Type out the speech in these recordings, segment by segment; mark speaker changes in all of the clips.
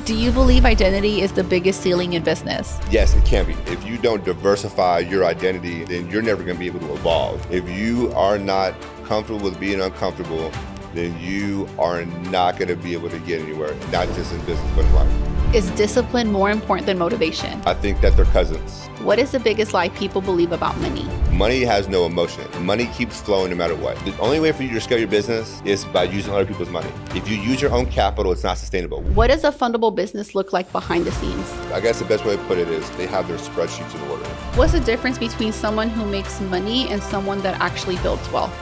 Speaker 1: Do you believe identity is the biggest ceiling in business?
Speaker 2: Yes, it can be. If you don't diversify your identity, then you're never going to be able to evolve. If you are not comfortable with being uncomfortable, then you are not going to be able to get anywhere, not just in business, but in life.
Speaker 1: Is discipline more important than motivation?
Speaker 2: I think that they're cousins.
Speaker 1: What is the biggest lie people believe about money?
Speaker 2: Money has no emotion. Money keeps flowing no matter what. The only way for you to scale your business is by using other people's money. If you use your own capital, it's not sustainable.
Speaker 1: What does a fundable business look like behind the scenes?
Speaker 2: I guess the best way to put it is they have their spreadsheets in order.
Speaker 1: What's the difference between someone who makes money and someone that actually builds wealth?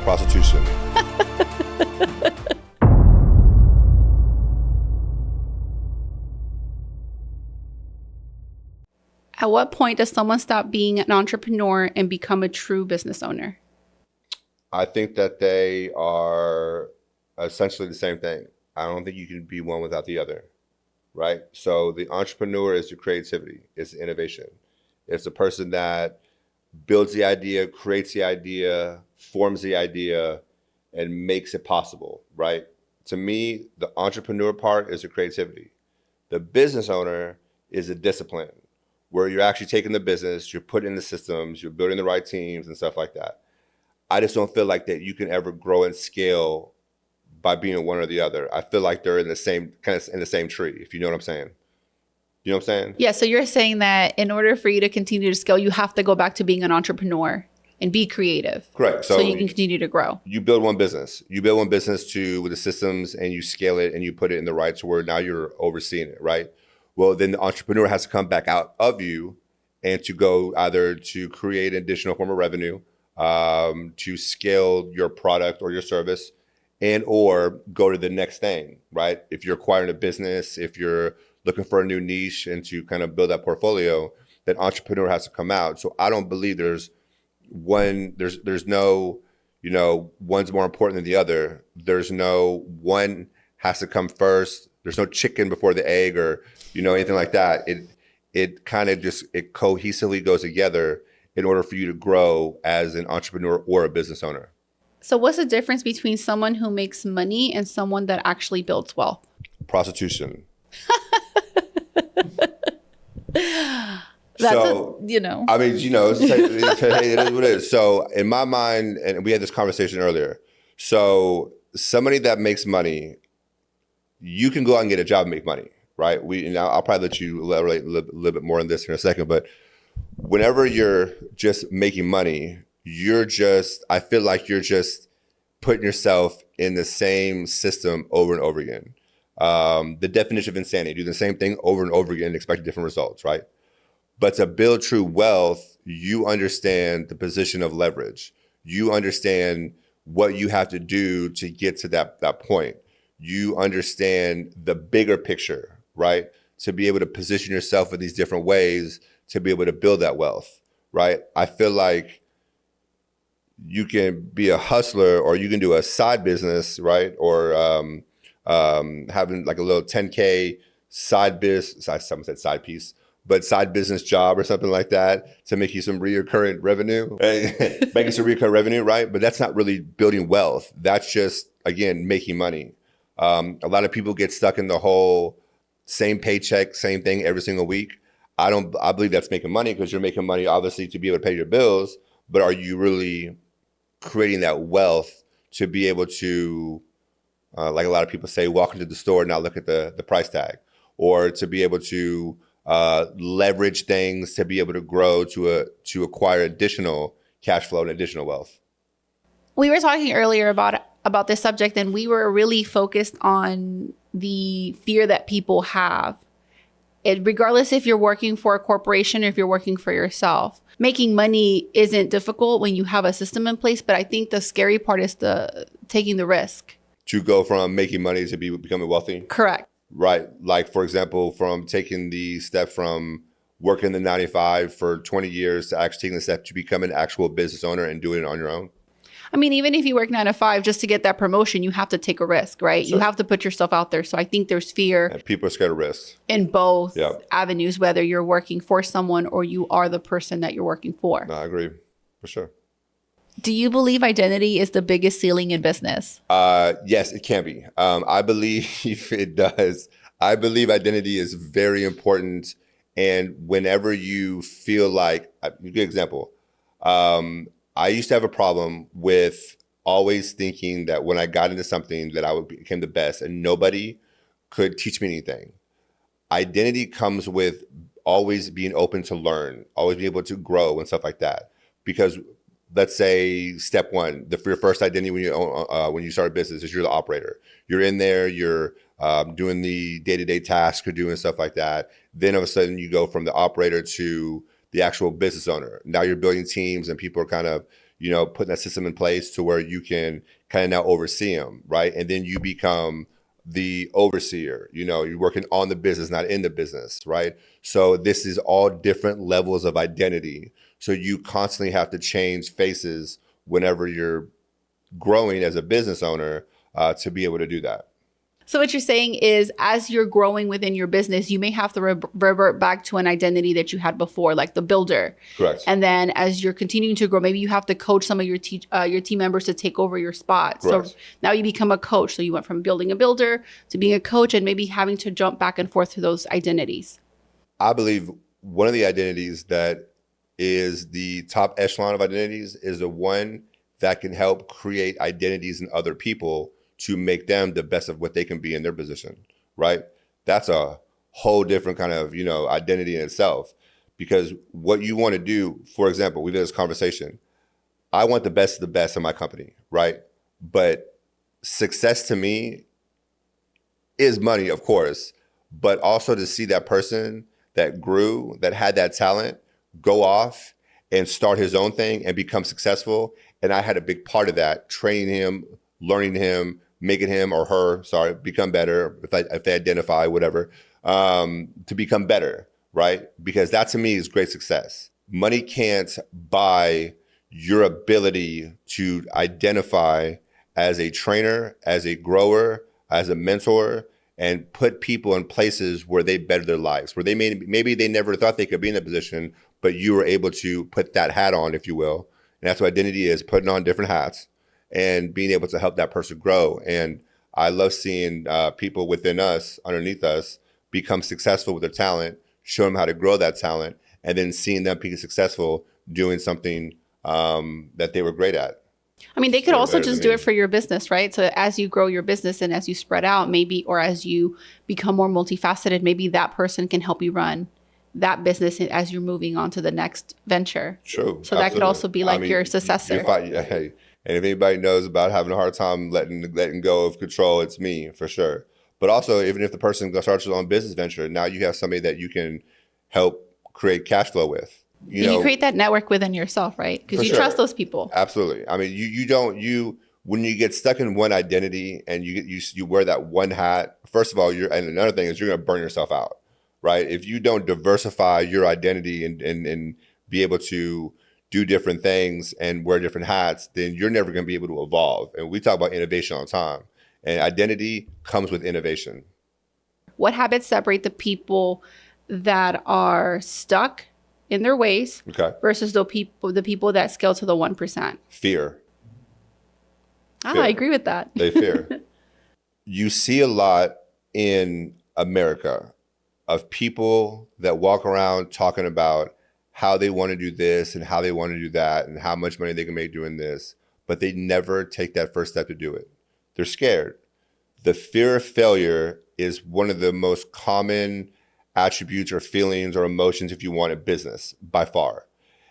Speaker 2: Prostitution.
Speaker 1: At what point does someone stop being an entrepreneur and become a true business owner?
Speaker 2: I think that they are essentially the same thing. I don't think you can be one without the other, right? So the entrepreneur is the creativity, it's the innovation. It's the person that builds the idea, creates the idea, forms the idea, and makes it possible, right? To me, the entrepreneur part is the creativity. The business owner is a discipline, where you're actually taking the business, you're putting in the systems, you're building the right teams and stuff like that. I just don't feel like that you can ever grow and scale by being one or the other. I feel like they're in the same in the same tree, if you know what I'm saying. You know what I'm saying?
Speaker 1: Yeah, so you're saying that in order for you to continue to scale, you have to go back to being an entrepreneur and be creative.
Speaker 2: Correct.
Speaker 1: So you can continue to grow.
Speaker 2: You build one business. You build one business with the systems, and you scale it and you put it in the right to where now you're overseeing it, right? Well, then the entrepreneur has to come back out of you and to go either to create an additional form of revenue, to scale your product or your service, and or go to the next thing, right? If you're acquiring a business, if you're looking for a new niche and to kind of build that portfolio, that entrepreneur has to come out. So I don't believe there's no, one's more important than the other. There's no one has to come first. There's no chicken before the egg or, anything like that. It kind of just, it cohesively goes together in order for you to grow as an entrepreneur or a business owner.
Speaker 1: So what's the difference between someone who makes money and someone that actually builds wealth?
Speaker 2: Prostitution.
Speaker 1: That's
Speaker 2: I mean, it is what it is. So in my mind, and we had this conversation earlier. So somebody that makes money, you can go out and get a job and make money, right? I'll probably let you elaborate a little bit more on this in a second, but whenever you're just making money, I feel like you're just putting yourself in the same system over and over again. The definition of insanity, do the same thing over and over again and expect different results, right? But to build true wealth, you understand the position of leverage. You understand what you have to do to get to that point. You understand the bigger picture, right? To be able to position yourself in these different ways to be able to build that wealth, right? I feel like you can be a hustler or you can do a side business, right? Or having like a little 10K side business job or something like that to make you some recurring revenue, right? But that's not really building wealth. That's just, again, making money. A lot of people get stuck in the whole same paycheck, same thing every single week. I believe that's making money because you're making money obviously to be able to pay your bills, but are you really creating that wealth to be able to, like a lot of people say, walk into the store and not look at the price tag, or to be able to leverage things to be able to grow to acquire additional cash flow and additional wealth?
Speaker 1: We were talking earlier about this subject, and we were really focused on the fear that people have. Regardless if you're working for a corporation or if you're working for yourself, making money isn't difficult when you have a system in place. But I think the scary part is taking the risk.
Speaker 2: To go from making money to becoming wealthy?
Speaker 1: Correct.
Speaker 2: Right. Like, for example, from taking the step from working the 9-to-5 for 20 years to actually taking the step to become an actual business owner and doing it on your own.
Speaker 1: I mean, even if you work 9-to-5, just to get that promotion, you have to take a risk, right? Sure. You have to put yourself out there. So I think there's fear.
Speaker 2: And people are scared of risks.
Speaker 1: In both avenues, whether you're working for someone or you are the person that you're working for.
Speaker 2: No, I agree, for sure.
Speaker 1: Do you believe identity is the biggest ceiling in business?
Speaker 2: Yes, it can be. I believe it does. I believe identity is very important. And whenever you feel like, a good example, I used to have a problem with always thinking that when I got into something that I would became the best and nobody could teach me anything. Identity comes with always being open to learn, always be able to grow and stuff like that. Because let's say step one, your first identity when you start a business is you're the operator. You're in there, you're doing the day-to-day tasks, you're doing stuff like that. Then all of a sudden you go from the operator to the actual business owner. Now you're building teams and people are kind of, putting that system in place to where you can kind of now oversee them, right? And then you become the overseer. You're working on the business, not in the business, right? So this is all different levels of identity. So you constantly have to change faces whenever you're growing as a business owner to be able to do that.
Speaker 1: So what you're saying is, as you're growing within your business, you may have to revert back to an identity that you had before, like the builder.
Speaker 2: Correct.
Speaker 1: And then as you're continuing to grow, maybe you have to coach some of your team members to take over your spot.
Speaker 2: Correct.
Speaker 1: So now you become a coach. So you went from building a builder to being a coach and maybe having to jump back and forth to those identities.
Speaker 2: I believe one of the identities that is the top echelon of identities is the one that can help create identities in other people to make them the best of what they can be in their position, right? That's a whole different kind of, identity in itself. Because what you want to do, for example, we've had this conversation. I want the best of the best in my company, right? But success to me is money, of course, but also to see that person that grew, that had that talent, go off and start his own thing and become successful. And I had a big part of that, training him, learning him, making him or her, become better, if they identify, whatever, to become better, right? Because that to me is great success. Money can't buy your ability to identify as a trainer, as a grower, as a mentor, and put people in places where they better their lives, where maybe they never thought they could be in that position, but you were able to put that hat on, if you will. And that's what identity is, putting on different hats and being able to help that person grow. And I love seeing people within us, underneath us, become successful with their talent, show them how to grow that talent, and then seeing them be successful doing something that they were great at.
Speaker 1: I mean, they could also just do it for your business, right? So as you grow your business and as you spread out, maybe, or as you become more multifaceted, maybe that person can help you run that business as you're moving on to the next venture.
Speaker 2: True.
Speaker 1: So
Speaker 2: absolutely.
Speaker 1: that could also be like your successor.
Speaker 2: Hey, and if anybody knows about having a hard time letting go of control, it's me, for sure. But also, even if the person starts their own business venture, now you have somebody that you can help create cash flow with.
Speaker 1: You create that network within yourself, right? Because you trust those people.
Speaker 2: Absolutely. I mean, when you get stuck in one identity and you wear that one hat, first of all, and another thing is you're going to burn yourself out, right? If you don't diversify your identity and be able to do different things and wear different hats, then you're never going to be able to evolve. And we talk about innovation all the time. And identity comes with innovation.
Speaker 1: What habits separate the people that are stuck in their ways versus the people that scale to the 1%?
Speaker 2: Fear.
Speaker 1: I agree with that.
Speaker 2: They fear. You see a lot in America of people that walk around talking about how they want to do this and how they want to do that and how much money they can make doing this, but they never take that first step to do it. They're scared. The fear of failure is one of the most common attributes or feelings or emotions, if you want, in business by far.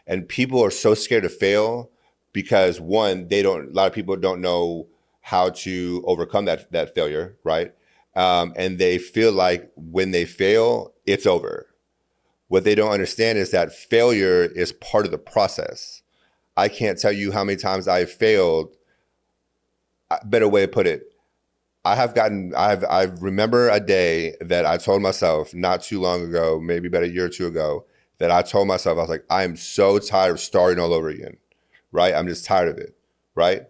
Speaker 2: And people are so scared to fail because one, a lot of people don't know how to overcome that failure, right? And they feel like when they fail, it's over. What they don't understand is that failure is part of the process. I can't tell you how many times I've failed. Better way to put it, I remember a day that I told myself not too long ago, maybe about a year or two ago, that I told myself, I was like, I am so tired of starting all over again, right? I'm just tired of it, right?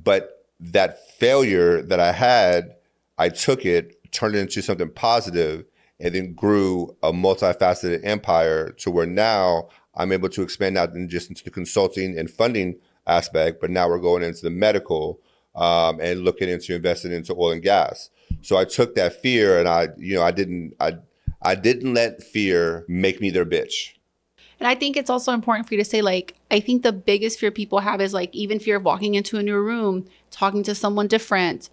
Speaker 2: But that failure that I had, I took it, turned it into something positive, and then grew a multifaceted empire to where now I'm able to expand out just into the consulting and funding aspect, but now we're going into the medical and looking into investing into oil and gas. So I took that fear and I didn't let fear make me their bitch.
Speaker 1: And I think it's also important for you to say, like, I think the biggest fear people have is like even fear of walking into a new room, talking to someone different,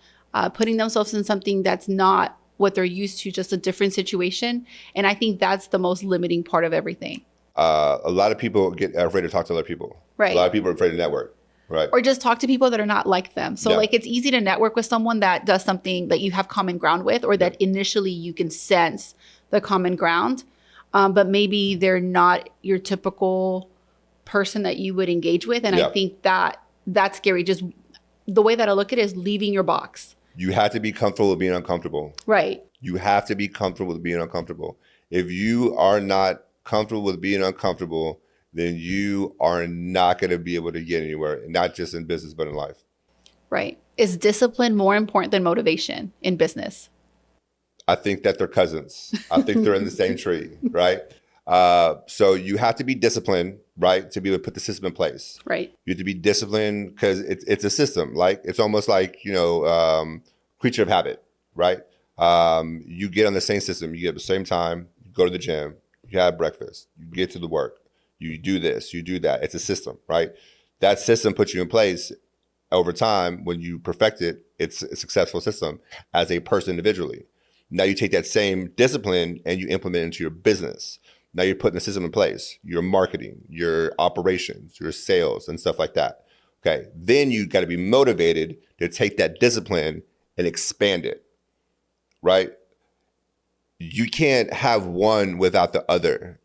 Speaker 1: putting themselves in something that's not what they're used to, just a different situation. And I think that's the most limiting part of everything.
Speaker 2: A lot of people get afraid to talk to other people.
Speaker 1: Right.
Speaker 2: A lot of people are afraid to network. Right.
Speaker 1: Or just talk to people that are not like them. So
Speaker 2: Yeah.
Speaker 1: like it's easy to network with someone that does something that you have common ground with, or that initially you can sense the common ground. But maybe they're not your typical person that you would engage with. And I think that that's scary. Just the way that I look at it is leaving your box.
Speaker 2: You have to be comfortable with being uncomfortable.
Speaker 1: Right.
Speaker 2: You have to be comfortable with being uncomfortable. If you are not comfortable with being uncomfortable, then you are not going to be able to get anywhere, not just in business, but in life.
Speaker 1: Right. Is discipline more important than motivation in business?
Speaker 2: I think that they're cousins. I think they're in the same tree, right? So you have to be disciplined, right, to be able to put the system in place.
Speaker 1: Right.
Speaker 2: You have to be disciplined because it's a system. Like it's almost like creature of habit, right? You get on the same system. You get at the same time. You go to the gym. You have breakfast. You get to the work. You do this. You do that. It's a system, right? That system puts you in place. Over time, when you perfect it, it's a successful system as a person individually. Now you take that same discipline and you implement it into your business. Now you're putting the system in place, your marketing, your operations, your sales and stuff like that. Okay. Then you got to be motivated to take that discipline and expand it, right? You can't have one without the other.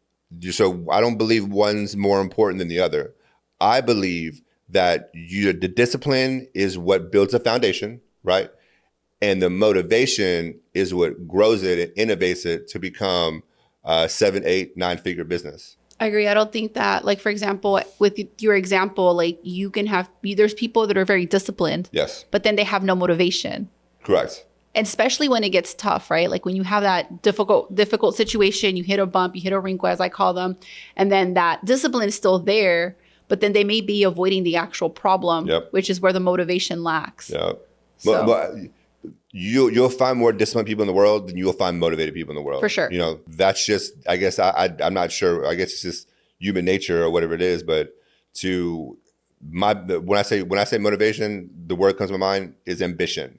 Speaker 2: So I don't believe one's more important than the other. I believe that the discipline is what builds a foundation, right? And the motivation is what grows it and innovates it to become a 7, 8, 9-figure business.
Speaker 1: I agree. I don't think that, like, for example, with your example, like you can have, there's people that are very disciplined.
Speaker 2: Yes.
Speaker 1: But then they have no motivation.
Speaker 2: Correct.
Speaker 1: And especially when it gets tough, right? Like when you have that difficult situation, you hit a bump, you hit a wrinkle, as I call them. And then that discipline is still there, but then they may be avoiding the actual problem, which is where the motivation lacks.
Speaker 2: Yeah.
Speaker 1: So.
Speaker 2: But you'll find more disciplined people in the world than you'll find motivated people in the world.
Speaker 1: For sure.
Speaker 2: That's just, I guess I'm not sure. I guess it's just human nature or whatever it is. But when I say motivation, the word that comes to my mind is ambition,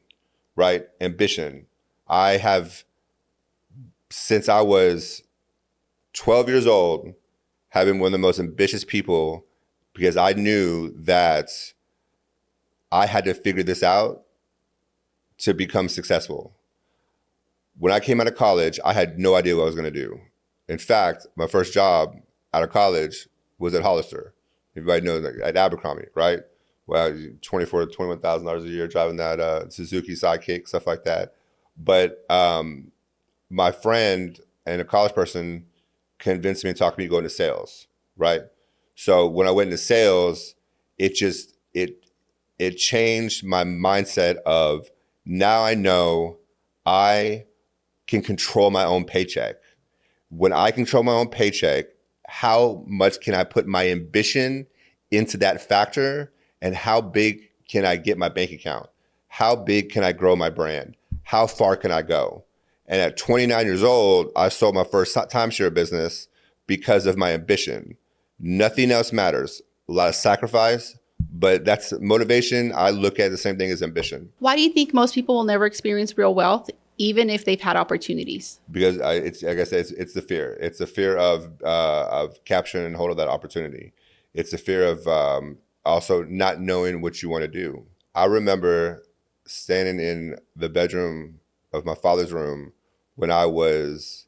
Speaker 2: right? Ambition. I have, since I was 12 years old, have been one of the most ambitious people because I knew that I had to figure this out to become successful. When I came out of college, I had no idea what I was going to do. In fact, my first job out of college was at Hollister. Everybody knows, like, at Abercrombie, right? Well, $24,000 to $21,000 a year driving that Suzuki Sidekick, stuff like that. But my friend and a college person convinced me and talked me to go into sales, right? So when I went into sales, it changed my mindset of, now I know I can control my own paycheck. When I control my own paycheck, how much can I put my ambition into that factor, and how big can I get my bank account? How big can I grow my brand? How far can I go? And at 29 years old, I sold my first timeshare business because of my ambition. Nothing else matters. A lot of sacrifice, but that's motivation. I look at the same thing as ambition.
Speaker 1: Why do you think most people will never experience real wealth, even if they've had opportunities?
Speaker 2: Because it's, like I said, it's the fear. It's the fear of capturing and hold of that opportunity. It's the fear of also not knowing what you want to do. I remember standing in the bedroom of my father's room when I was,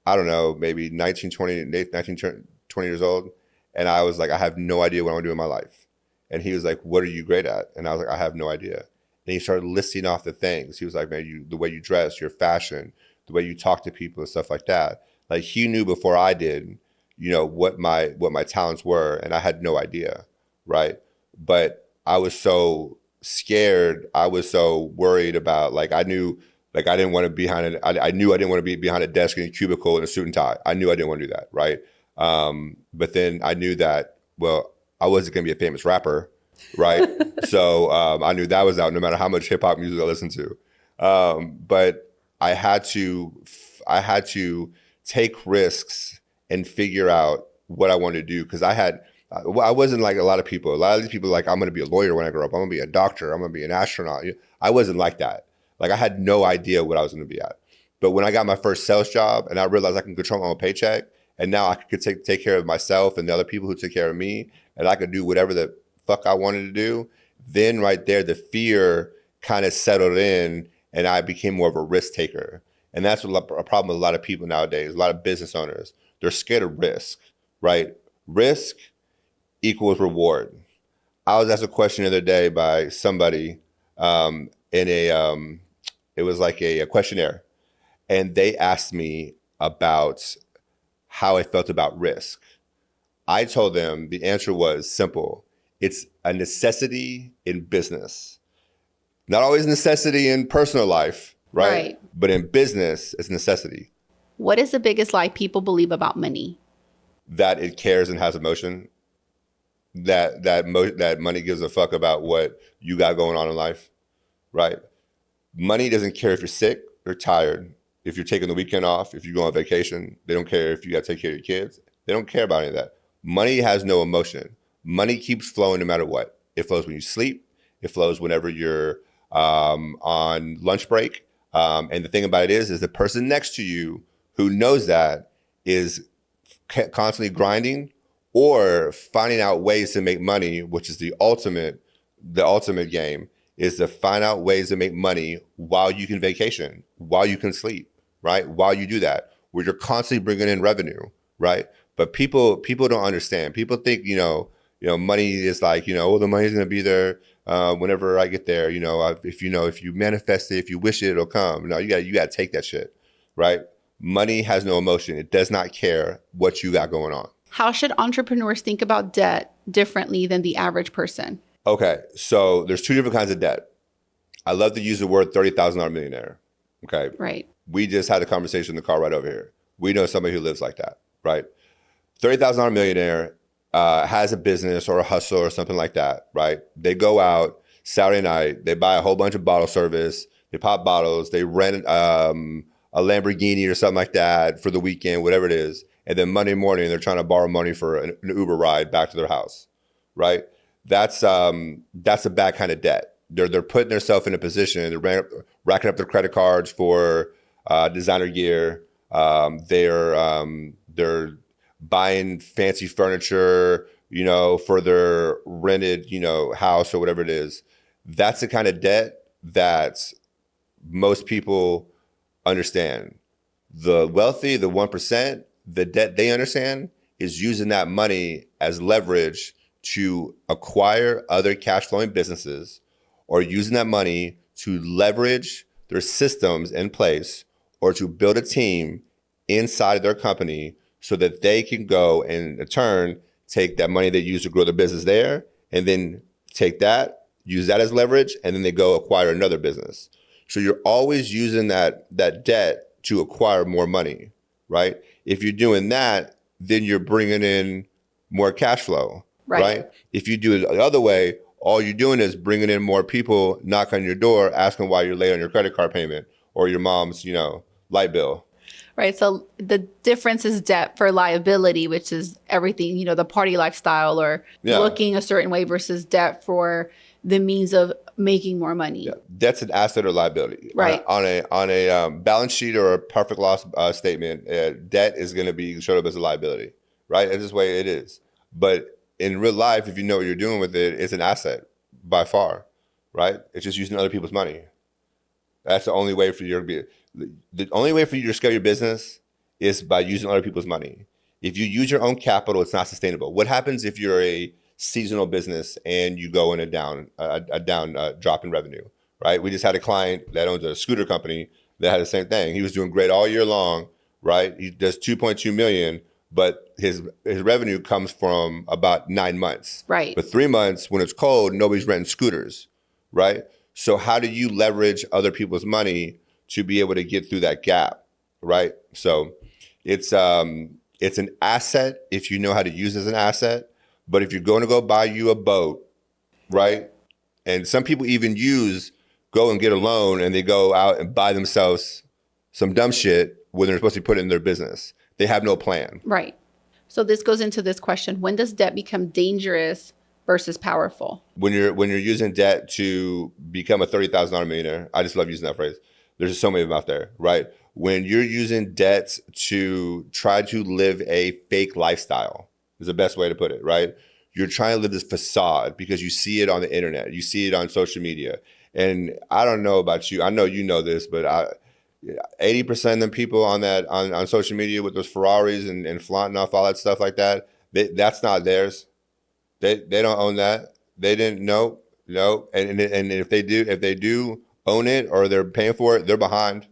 Speaker 2: I don't know, maybe 19, 20 years old. And I was like, I have no idea what I want to do in my life. And he was like, what are you great at? And I was like, I have no idea. And he started listing off the things. He was like, man, the way you dress, your fashion, the way you talk to people and stuff like that. Like, he knew before I did, what my talents were, and I had no idea, right? But I was so scared. I was so worried about, like, I knew, like, I didn't want to be I knew I didn't want to be behind a desk in a cubicle in a suit and tie. I knew I didn't want to do that, right? But then I knew that, well, I wasn't going to be a famous rapper. right? So I knew that was out no matter how much hip hop music I listened to. But I had to take risks and figure out what I wanted to do because I wasn't like a lot of people. A lot of these people are like, I'm going to be a lawyer when I grow up. I'm going to be a doctor. I'm going to be an astronaut. I wasn't like that. Like I had no idea what I was going to be at. But when I got my first sales job and I realized I can control my own paycheck and now I could take care of myself and the other people who took care of me and I could do whatever the fuck I wanted to do, then right there, the fear kind of settled in and I became more of a risk taker. And that's a problem with a lot of people nowadays, a lot of business owners. They're scared of risk, right? Risk equals reward. I was asked a question the other day by somebody it was like a questionnaire. And they asked me about how I felt about risk. I told them the answer was simple. It's a necessity in business. Not always a necessity in personal life, right? But in business, it's a necessity.
Speaker 1: What is the biggest lie people believe about money?
Speaker 2: That it cares and has emotion. That money gives a fuck about what you got going on in life, right? Money doesn't care if you're sick or tired, if you're taking the weekend off, if you go on vacation. They don't care if you got to take care of your kids. They don't care about any of that. Money has no emotion. Money keeps flowing no matter what. It flows when you sleep. It flows whenever you're on lunch break. And the thing about it is the person next to you who knows that is constantly grinding or finding out ways to make money, which is the ultimate game, is to find out ways to make money while you can vacation, while you can sleep, right? While you do that, where you're constantly bringing in revenue, right? But people don't understand. People think, money is like, oh, the money's going to be there whenever I get there. If you manifest it, if you wish it, it'll come. No, you got to take that shit, right? Money has no emotion. It does not care what you got going on.
Speaker 1: How should entrepreneurs think about debt differently than the average person?
Speaker 2: Okay, so there's two different kinds of debt. I love to use the word $30,000 millionaire. Okay.
Speaker 1: Right.
Speaker 2: We just had a conversation in the car right over here. We know somebody who lives like that, right? $30,000 millionaire has a business or a hustle or something like that, right? They go out Saturday night, they buy a whole bunch of bottle service, they pop bottles, they rent a Lamborghini or something like that for the weekend, whatever it is. And then Monday morning, they're trying to borrow money for an Uber ride back to their house, right? That's a bad kind of debt. They're putting themselves in a position. They're racking up their credit cards for designer gear. They're buying fancy furniture, for their rented, house or whatever it is. That's the kind of debt that most people understand. The wealthy, the 1%, the debt they understand is using that money as leverage to acquire other cash flowing businesses or using that money to leverage their systems in place or to build a team inside their company so that they can go and in turn take that money they use to grow the business there and then take that, use that as leverage, and then they go acquire another business. So you're always using that debt to acquire more money, right? If you're doing that, then you're bringing in more cash flow, right? If you do it the other way, all you're doing is bringing in more people, knock on your door, asking why you're late on your credit card payment or your mom's, light bill.
Speaker 1: Right. So the difference is debt for liability, which is everything, the party lifestyle or looking a certain way versus debt for the means of making more money.
Speaker 2: Yeah. Debt's an asset or liability.
Speaker 1: Right.
Speaker 2: On a balance sheet or a perfect loss statement, debt is going to be showed up as a liability, right? It's just the way it is. But in real life, if you know what you're doing with it, it's an asset by far, right? It's just using other people's money. That's the only way for you to be. The only way for you to scale your business is by using other people's money. If you use your own capital, it's not sustainable. What happens if you're a seasonal business and you go in a down drop in revenue, right? We just had a client that owns a scooter company that had the same thing. He was doing great all year long, right? He does 2.2 million, but his revenue comes from about 9 months.
Speaker 1: Right.
Speaker 2: But 3 months when it's cold, nobody's renting scooters, right? So how do you leverage other people's money to be able to get through that gap, right? So it's an asset if you know how to use it as an asset. But if you're going to go buy you a boat right? And some people even go and get a loan and they go out and buy themselves some dumb shit when they're supposed to be put in their business. They have no plan.
Speaker 1: Right. So this goes into this question. When does debt become dangerous versus powerful?
Speaker 2: When you're using debt to become a $30,000 millionaire, I just love using that phrase. There's just so many of them out there, right? When you're using debt to try to live a fake lifestyle is the best way to put it, right? You're trying to live this facade because you see it on the internet, you see it on social media. And I don't know about you, I know you know this, but 80% of the people on social media with those Ferraris and flaunting off all that stuff like that, that's not theirs. They don't own that. They didn't know. No. And if they do own it or they're paying for it, they're behind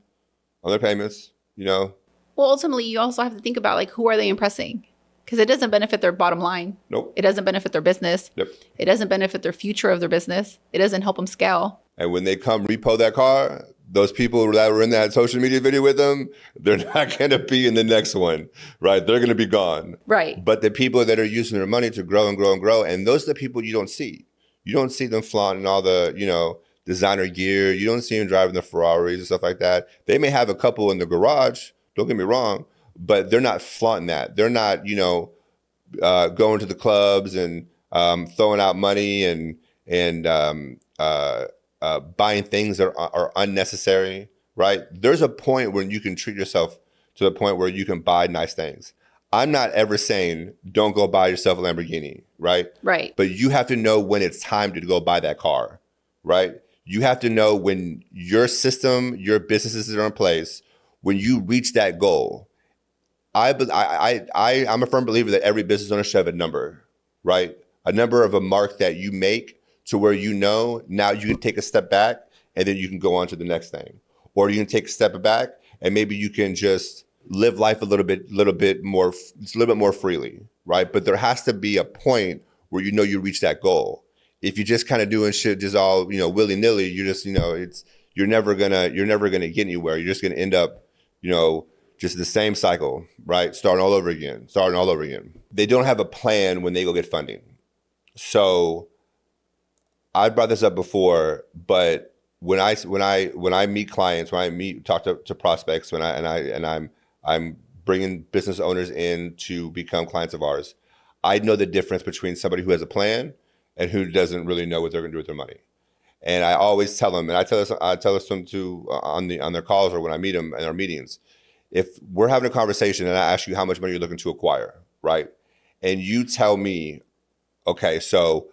Speaker 2: on their payments,
Speaker 1: Well, ultimately, you also have to think about, like, who are they impressing? Because it doesn't benefit their bottom line.
Speaker 2: Nope.
Speaker 1: It doesn't benefit their business.
Speaker 2: Yep.
Speaker 1: It doesn't benefit their future of their business. It doesn't help them scale.
Speaker 2: And when they come repo that car, those people that were in that social media video with them, they're not going to be in the next one, right? They're going to be gone.
Speaker 1: Right.
Speaker 2: But the people that are using their money to grow and grow and grow, and those are the people you don't see. You don't see them flaunting all the, designer gear. You don't see them driving the Ferraris and stuff like that. They may have a couple in the garage, don't get me wrong, but they're not flaunting that. They're not, going to the clubs and throwing out money and buying things that are unnecessary, right? There's a point when you can treat yourself to the point where you can buy nice things. I'm not ever saying don't go buy yourself a Lamborghini, right?
Speaker 1: Right.
Speaker 2: But you have to know when it's time to go buy that car, right? You have to know when your system, your businesses are in place, when you reach that goal. I'm a firm believer that every business owner should have a number, right? A number of a mark that you make to where now you can take a step back and then you can go on to the next thing. Or you can take a step back and maybe you can just live life a little bit more freely, right? But there has to be a point where you reach that goal. If you're just kind of doing shit just all, willy-nilly, you're just, you're never gonna get anywhere. You're just gonna end up, just the same cycle, right? Starting all over again. They don't have a plan when they go get funding. So I brought this up before, but when I meet clients, talk to prospects, I'm bringing business owners in to become clients of ours, I know the difference between somebody who has a plan and who doesn't really know what they're going to do with their money. And I always tell them, and I tell this to them too on their calls or when I meet them in our meetings. If we're having a conversation and I ask you how much money you're looking to acquire, right? And you tell me, okay, so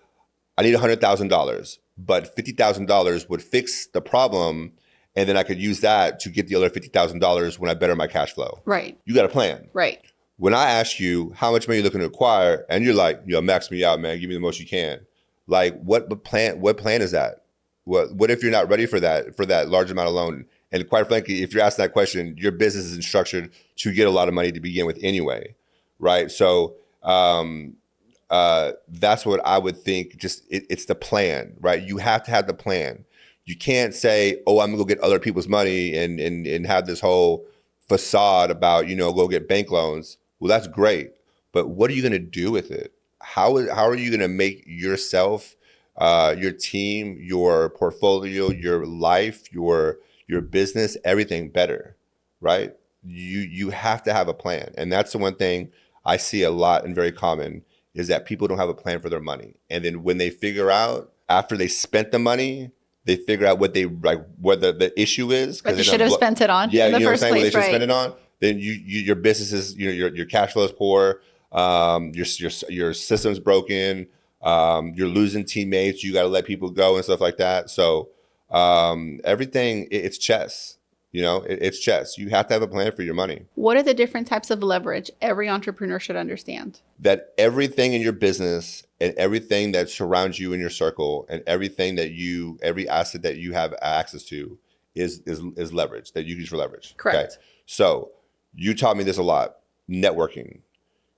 Speaker 2: I need $100,000, but $50,000 would fix the problem, and then I could use that to get the other $50,000 when I better my cash flow.
Speaker 1: Right.
Speaker 2: You got a plan.
Speaker 1: Right.
Speaker 2: When I ask you how much money you're looking to acquire, and you're like, max me out, man, give me the most you can. Like, what plan is that? What if you're not ready for that large amount of loan? And quite frankly, if you're asking that question, your business isn't structured to get a lot of money to begin with anyway, right? So that's what I would think. Just it's the plan, right? You have to have the plan. You can't say, "Oh, I'm gonna go get other people's money and have this whole facade about go get bank loans." Well, that's great, but what are you gonna do with it? How are you gonna make yourself, your team, your portfolio, your life, your business, everything better, right? You have to have a plan, and that's the one thing I see a lot and very common is that people don't have a plan for their money. And then when they figure out after they spent the money, they figure out what the issue is.
Speaker 1: What they should have spent it on in the first place,
Speaker 2: what they should
Speaker 1: right?
Speaker 2: spend it on. Then your business is, your cash flow is poor. Your system's broken. You're losing teammates. You got to let people go and stuff like that. So everything, it's chess. It's chess. You have to have a plan for your money.
Speaker 1: What are the different types of leverage every entrepreneur should understand?
Speaker 2: That everything in your business and everything that surrounds you in your circle and every asset that you have access to is leverage that you use for leverage.
Speaker 1: Correct.
Speaker 2: Okay? So you taught me this a lot. Networking,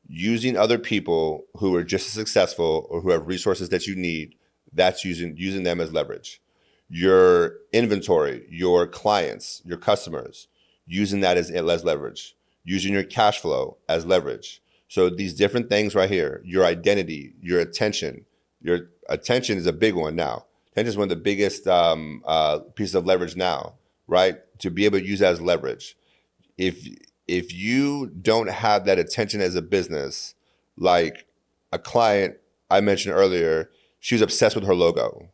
Speaker 2: using other people who are just as successful or who have resources that you need. That's using them as leverage. Your inventory, your clients, your customers, using that as leverage, using your cash flow as leverage. So these different things right here, your identity, your attention, your attention is a big one now. Attention is one of the biggest pieces of leverage now, right? To be able to use that as leverage. If you don't have that attention as a business, like a client I mentioned earlier, she was obsessed with her logo.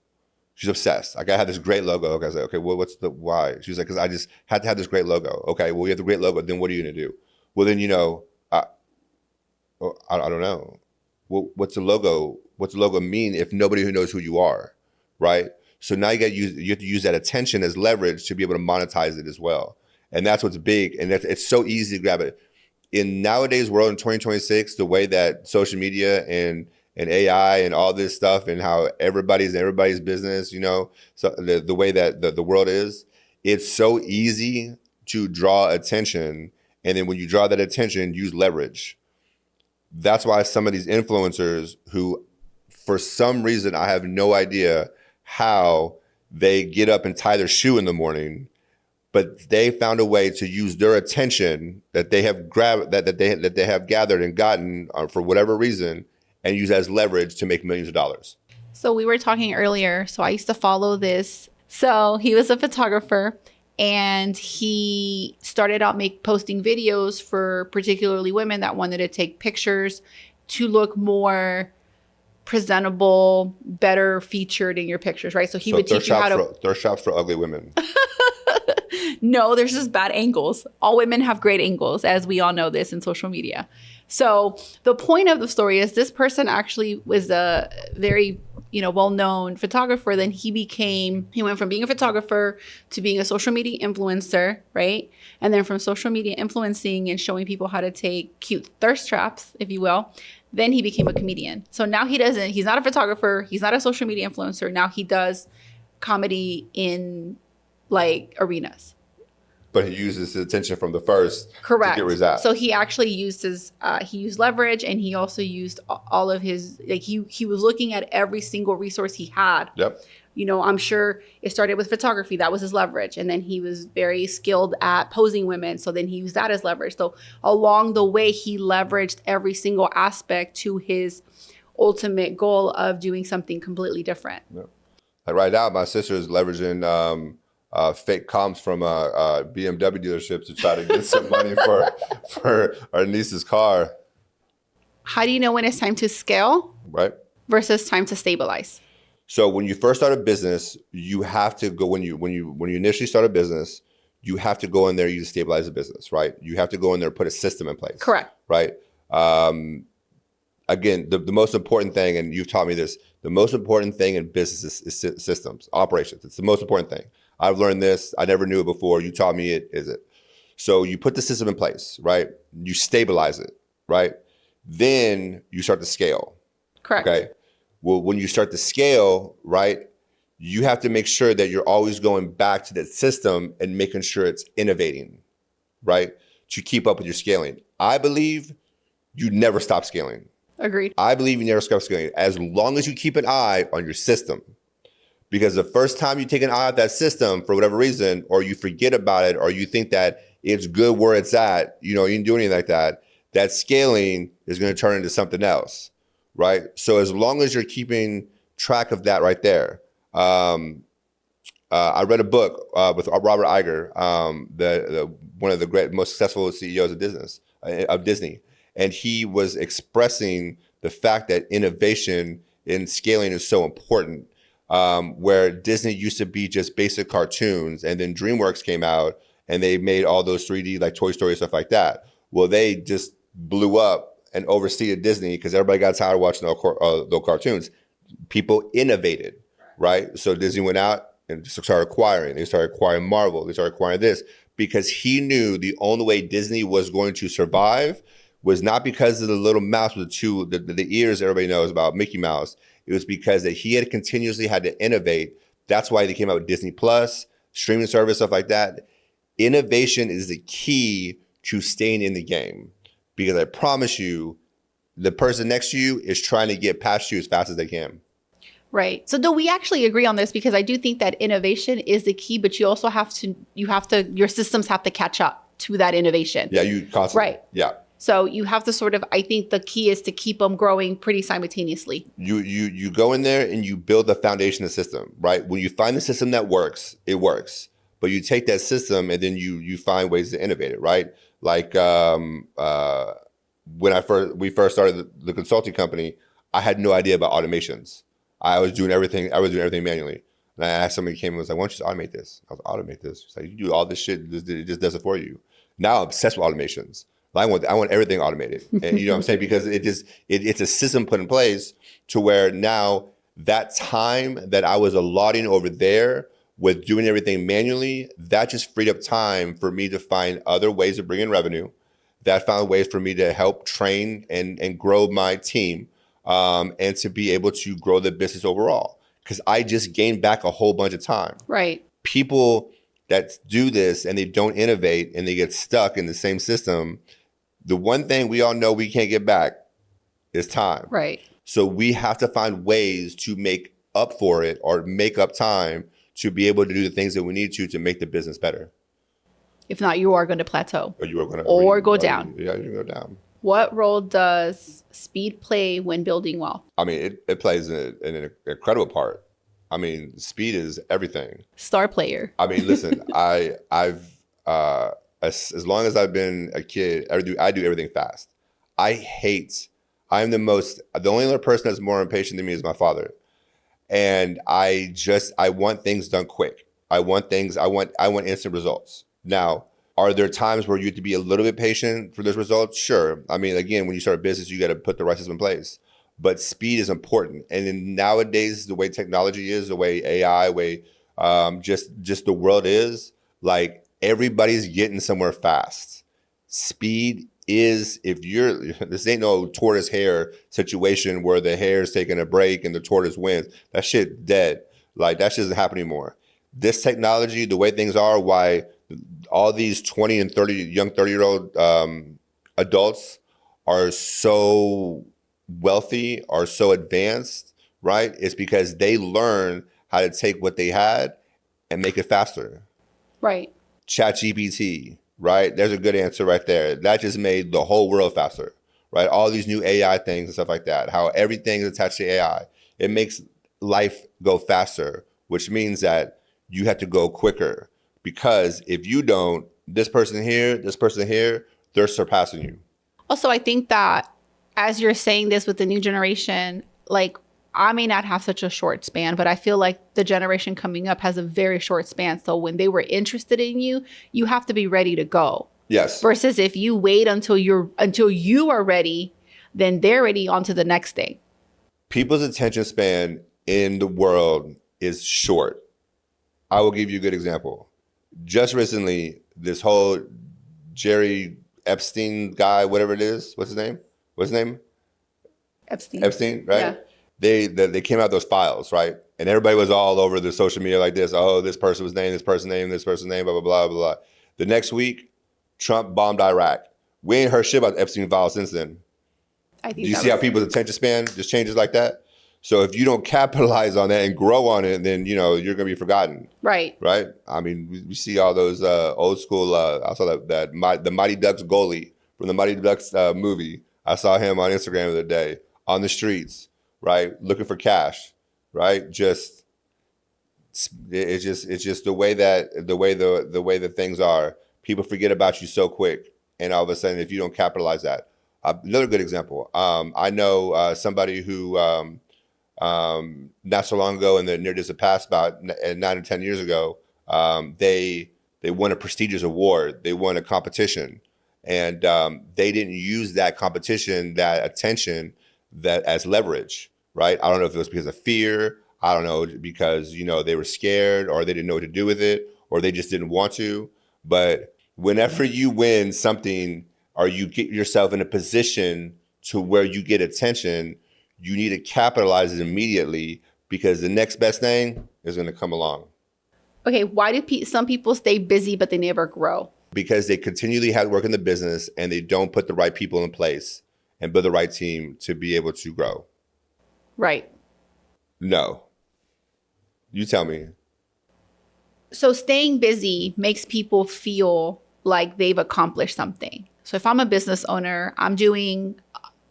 Speaker 2: She's obsessed. Like, I had this great logo. Okay, I was like, okay, well, what's the why? She was like, because I just had to have this great logo. Okay, well, you have the great logo. Then what are you going to do? Well, then, I don't know. Well, what's the logo? What's the logo mean if nobody who knows who you are, right? So now you have to use that attention as leverage to be able to monetize it as well. And that's what's big. And it's so easy to grab it. In nowadays world in 2026, the way that social media and AI and all this stuff and how everybody's business, so the way that the world is, it's so easy to draw attention. And then when you draw that attention, use leverage. That's why some of these influencers who, for some reason, I have no idea how they get up and tie their shoe in the morning, but they found a way to use their attention that they have that they have gathered and gotten for whatever reason, and use as leverage to make millions of dollars.
Speaker 1: So we were talking earlier. So I used to follow this. So he was a photographer, and he started out posting videos for particularly women that wanted to take pictures to look more presentable, better featured in your pictures, right? So he would teach you how to
Speaker 2: thirst traps for ugly women.
Speaker 1: No, there's just bad angles. All women have great angles, as we all know this in social media. So the point of the story is this person actually was a very, well-known photographer. Then he went from being a photographer to being a social media influencer, right? And then from social media influencing and showing people how to take cute thirst traps, if you will, then he became a comedian. So now he's not a photographer. He's not a social media influencer. Now he does comedy in arenas.
Speaker 2: But he uses his attention from the first
Speaker 1: Correct.
Speaker 2: to get where he's at.
Speaker 1: So he actually used he used leverage, and he also used all of his, he was looking at every single resource he had.
Speaker 2: Yep.
Speaker 1: I'm sure it started with photography. That was his leverage. And then he was very skilled at posing women. So then he used that as leverage. So along the way, he leveraged every single aspect to his ultimate goal of doing something completely different.
Speaker 2: Yep. Like right now, my sister is leveraging fake comps from BMW dealerships to try to get some money for our niece's car.
Speaker 1: How do you know when it's time to scale,
Speaker 2: right,
Speaker 1: versus time to stabilize?
Speaker 2: So when you first start a business, you have to go when you initially start a business, you have to go in there, you stabilize the business, right? You have to go in there, put a system in place.
Speaker 1: Correct.
Speaker 2: Right. Again, the most important thing, and you've taught me this, the most important thing in business is systems, operations. It's the most important thing. I've learned this. I never knew it before. You taught me it. Is it? So you put the system in place, right? You stabilize it, right? Then you start to scale.
Speaker 1: Correct.
Speaker 2: Okay. Well, when you start to scale, right, you have to make sure that you're always going back to that system and making sure it's innovating, right, to keep up with your scaling. I believe you never stop scaling.
Speaker 1: Agreed.
Speaker 2: I believe you never stop scaling as long as you keep an eye on your system. Because the first time you take an eye off that system for whatever reason, or you forget about it, or you think that it's good where it's at, you didn't do anything like that, that scaling is going to turn into something else, right? So as long as you're keeping track of that right there. I read a book with Robert Iger, one of the most successful CEOs of Disney. And he was expressing the fact that innovation in scaling is so important. Where Disney used to be just basic cartoons, and then DreamWorks came out and they made all those 3D like Toy Story stuff like that. Well, they just blew up and overseeded Disney because everybody got tired of watching those cartoons. People innovated, right? So Disney went out and just started acquiring. They started acquiring Marvel. They started acquiring this because he knew the only way Disney was going to survive was not because of the little mouse with the ears everybody knows about, Mickey Mouse. It was because that he had continuously had to innovate. That's why they came out with Disney Plus, streaming service, stuff like that. Innovation is the key to staying in the game. Because I promise you, the person next to you is trying to get past you as fast as they can.
Speaker 1: Right. So do we actually agree on this? Because I do think that innovation is the key, but you also your systems have to catch up to that innovation.
Speaker 2: Yeah, you constantly.
Speaker 1: Right.
Speaker 2: Yeah.
Speaker 1: So you have to sort of, I think the key is to keep them growing pretty simultaneously.
Speaker 2: You go in there and you build the foundation of the system, right? When you find the system that works, it works. But you take that system and then you find ways to innovate it, right? Like when we first started the consulting company, I had no idea about automations. I was doing everything manually. And I asked somebody who came and was like, why don't you just automate this? I was like, automate this. She's like, you do all this shit, it just does it for you. Now I'm obsessed with automations. I want everything automated. And you know what I'm saying? Because it's a system put in place to where now that time that I was allotting over there with doing everything manually, that just freed up time for me to find other ways of bringing revenue. That found ways for me to help train and grow my team, and to be able to grow the business overall. Because I just gained back a whole bunch of time.
Speaker 1: Right.
Speaker 2: People that do this and they don't innovate and they get stuck in the same system, the one thing we all know we can't get back is time.
Speaker 1: Right.
Speaker 2: So we have to find ways to make up for it or make up time to be able to do the things that we need to make the business better.
Speaker 1: If not, you are going to plateau.
Speaker 2: Or you are going to
Speaker 1: go down.
Speaker 2: Yeah, you're going to go down.
Speaker 1: What role does speed play when building wealth?
Speaker 2: I mean, it plays an incredible part. I mean, speed is everything.
Speaker 1: Star player.
Speaker 2: I mean, listen, I've as long as I've been a kid, I do everything fast. The only other person that's more impatient than me is my father. And I want things done quick. I want instant results. Now, are there times where you have to be a little bit patient for those results? Sure. I mean, again, when you start a business, you got to put the right system in place. But speed is important. And nowadays, the way technology is, the way AI, just the world is, like everybody's getting somewhere fast. Speed is, this ain't no tortoise hare situation where the hare's taking a break and the tortoise wins. That shit dead. Like that shit doesn't happen anymore. This technology, the way things are, why all these 20 and 30-year-old adults are so wealthy, are so advanced, right? It's because they learn how to take what they had and make it faster.
Speaker 1: Right.
Speaker 2: ChatGPT, right? There's a good answer right there. That just made the whole world faster, right? All these new AI things and stuff like that, how everything is attached to AI. It makes life go faster, which means that you have to go quicker. Because if you don't, this person here, they're surpassing you.
Speaker 1: Also, I think that as you're saying this with the new generation, like I may not have such a short span, but I feel like the generation coming up has a very short span. So when they were interested in you, you have to be ready to go.
Speaker 2: Yes.
Speaker 1: Versus if you wait until you are ready, then they're ready on to the next thing.
Speaker 2: People's attention span in the world is short. I will give you a good example. Just recently, this whole Jerry Epstein guy, whatever it is, what's his name? Epstein, right? Yeah. They came out those files, right? And everybody was all over the social media like this. Oh, this person was named, this person's name, blah, blah, blah, blah. The next week, Trump bombed Iraq. We ain't heard shit about the Epstein files since then. Do you see how people's attention span just changes like that? So if you don't capitalize on that and grow on it, then you're going to be forgotten.
Speaker 1: Right.
Speaker 2: Right. I mean, we see all those old school. I saw the Mighty Ducks goalie from the Mighty Ducks movie. I saw him on Instagram the other day on the streets, right, looking for cash, right. It's just the way that things are. People forget about you so quick, and all of a sudden, if you don't capitalize that, another good example. I know somebody who. Not so long ago in the near distant past, about 9 or 10 years ago, they won a prestigious award. They won a competition, and they didn't use that competition, that attention, that as leverage, right? I don't know if it was because of fear. I don't know, because they were scared, or they didn't know what to do with it, or they just didn't want to. But whenever you win something, or you get yourself in a position to where you get attention, you need to capitalize it immediately, because the next best thing is going to come along.
Speaker 1: Okay, why do some people stay busy but they never grow?
Speaker 2: Because they continually have to work in the business and they don't put the right people in place and build the right team to be able to grow.
Speaker 1: Right.
Speaker 2: No. You tell me.
Speaker 1: So staying busy makes people feel like they've accomplished something. So if I'm a business owner, I'm doing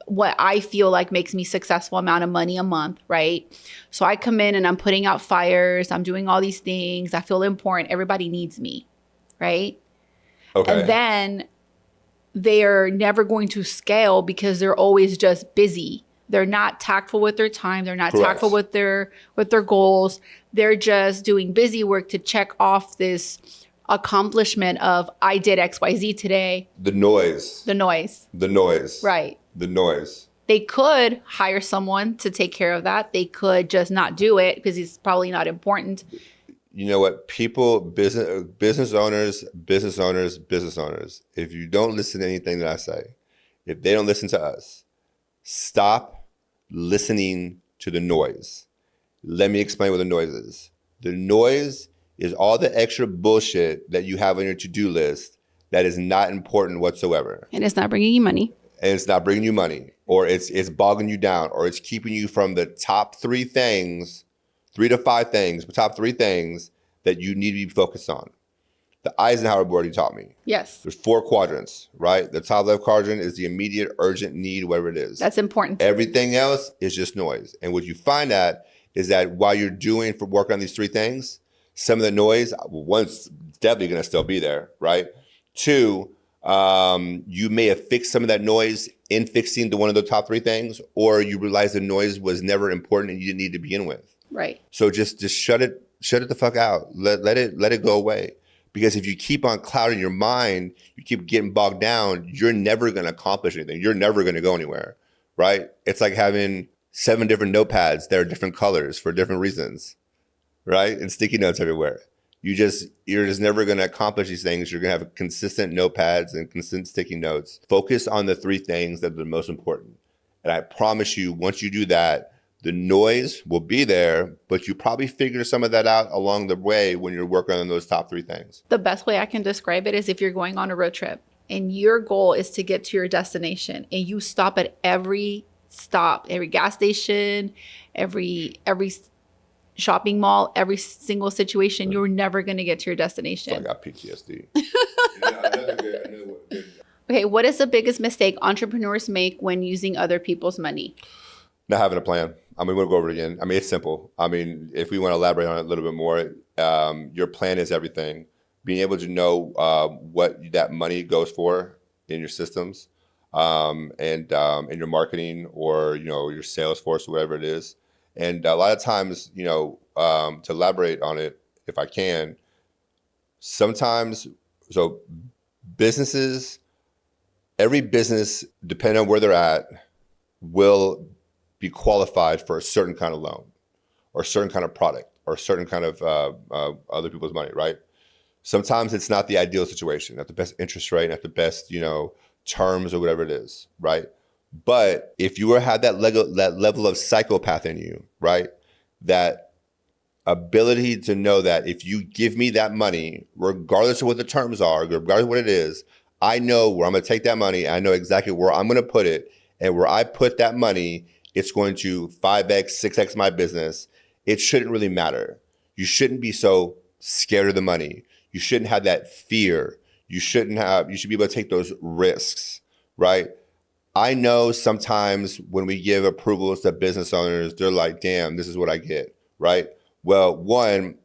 Speaker 1: what I feel like makes me successful amount of money a month, right? So I come in and I'm putting out fires. I'm doing all these things. I feel important. Everybody needs me, right?
Speaker 2: Okay.
Speaker 1: And then they're never going to scale because they're always just busy. They're not tactful with their time. They're not
Speaker 2: Correct.
Speaker 1: tactful with their goals. They're just doing busy work to check off this accomplishment of I did XYZ today.
Speaker 2: The noise.
Speaker 1: The noise.
Speaker 2: The noise.
Speaker 1: Right.
Speaker 2: The noise.
Speaker 1: They could hire someone to take care of that. They could just not do it because it's probably not important.
Speaker 2: You know what? People, business owners, if you don't listen to anything that I say, if they don't listen to us, stop listening to the noise. Let me explain what the noise is. The noise is all the extra bullshit that you have on your to-do list that is not important whatsoever.
Speaker 1: And it's not bringing you money.
Speaker 2: And it's not bringing you money, or it's bogging you down, or it's keeping you from the top 3 things, 3 to 5 things, but top 3 things that you need to be focused on. The Eisenhower board you taught me.
Speaker 1: Yes.
Speaker 2: There's 4 quadrants, right? The top left quadrant is the immediate, urgent need, whatever it is.
Speaker 1: That's important.
Speaker 2: Everything else is just noise. And what you find at is that while you're doing for work on these 3 things, some of the noise, one's definitely going to still be there, right? 2, you may have fixed some of that noise in fixing one of the top 3 things, or you realize the noise was never important and you didn't need to begin with.
Speaker 1: Right.
Speaker 2: So just shut it the fuck out. Let it go away. Because if you keep on clouding your mind, you keep getting bogged down, you're never going to accomplish anything. You're never going to go anywhere, right? It's like having 7 different notepads that are different colors for different reasons, right? And sticky notes everywhere. You're just never going to accomplish these things. You're going to have consistent notepads and consistent sticky notes. Focus on the 3 things that are the most important. And I promise you, once you do that, the noise will be there, but you probably figure some of that out along the way when you're working on those top 3 things.
Speaker 1: The best way I can describe it is if you're going on a road trip and your goal is to get to your destination and you stop at every stop, every gas station, every shopping mall, every single situation, you're never going to get to your destination.
Speaker 2: So I got PTSD.
Speaker 1: Okay, what is the biggest mistake entrepreneurs make when using other people's money?
Speaker 2: Not having a plan. I mean, we'll go over it again. I mean, it's simple. I mean, if we want to elaborate on it a little bit more, your plan is everything. Being able to know what that money goes for in your systems and in your marketing or, your sales force or whatever it is. And a lot of times, to elaborate on it, if I can, sometimes, so businesses, every business, depending on where they're at, will be qualified for a certain kind of loan or a certain kind of product or a certain kind of other people's money, right? Sometimes it's not the ideal situation, not the best interest rate, not the best, terms or whatever it is, right? But if you had that level of psychopath in you, right? That ability to know that if you give me that money, regardless of what the terms are, regardless of what it is, I know where I'm going to take that money. I know exactly where I'm going to put it. And where I put that money, it's going to 5x, 6x my business. It shouldn't really matter. You shouldn't be so scared of the money. You shouldn't have that fear. You should be able to take those risks, right? I know sometimes when we give approvals to business owners, they're like, damn, this is what I get, right? Well, one,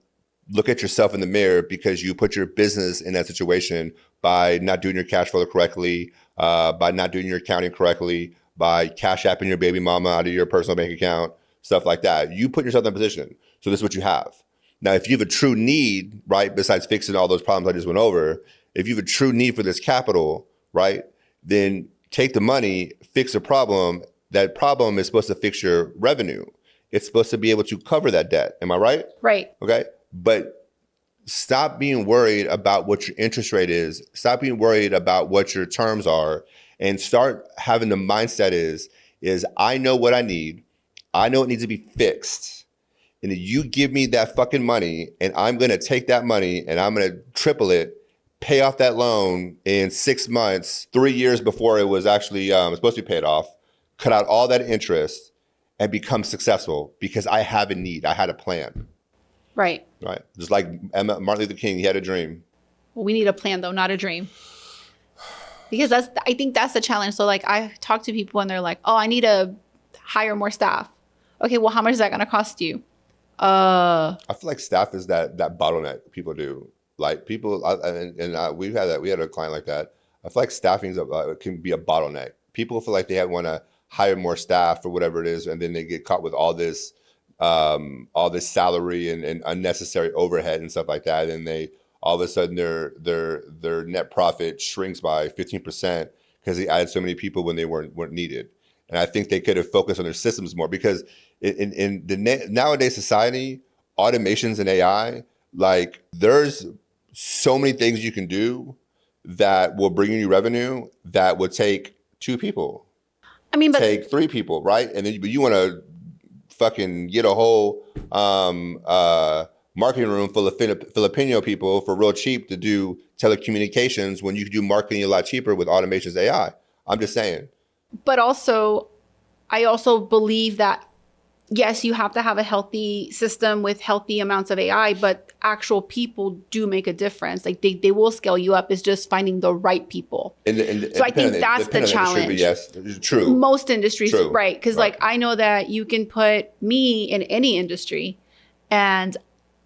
Speaker 2: look at yourself in the mirror because you put your business in that situation by not doing your cash flow correctly, by not doing your accounting correctly, by cash apping your baby mama out of your personal bank account, stuff like that. You put yourself in that position. So this is what you have. Now, if you have a true need, right, besides fixing all those problems I just went over, if you have a true need for this capital, right, then take the money, fix the problem. That problem is supposed to fix your revenue. It's supposed to be able to cover that debt. Am I right?
Speaker 1: Right.
Speaker 2: Okay. But stop being worried about what your interest rate is. Stop being worried about what your terms are. And start having the mindset is I know what I need. I know it needs to be fixed. And if you give me that fucking money and I'm going to take that money and I'm going to triple it, pay off that loan in 6 months, 3 years before it was actually supposed to be paid off, cut out all that interest and become successful because I have a need. I had a plan.
Speaker 1: Right.
Speaker 2: Right. Just like Martin Luther King, he had a dream.
Speaker 1: Well, we need a plan though, not a dream. Because I think that's the challenge. So like I talk to people and they're like, oh, I need to hire more staff. Okay, well, how much is that going to cost you?
Speaker 2: I feel like staff is that bottleneck people do. Like people, we had a client like that. I feel like staffing can be a bottleneck. People feel like they want to hire more staff or whatever it is, and then they get caught with all this salary and unnecessary overhead and stuff like that, and they all of a sudden their net profit shrinks by 15% because they added so many people when they weren't needed. And I think they could have focused on their systems more, because in the nowadays society, automations and AI, like there's so many things you can do that will bring you revenue that would take 2 people.
Speaker 1: I mean, but
Speaker 2: take 3 people, right? And then you want to fucking get a whole marketing room full of Filipino people for real cheap to do telecommunications when you can do marketing a lot cheaper with automations AI. I'm just saying.
Speaker 1: But also, I also believe that, yes, you have to have a healthy system with healthy amounts of AI, but actual people do make a difference. Like they will scale you up. It's just finding the right people. So I think that's the challenge.
Speaker 2: Yes, true.
Speaker 1: Most industries,
Speaker 2: true.
Speaker 1: Right? Because like I know that you can put me in any industry, and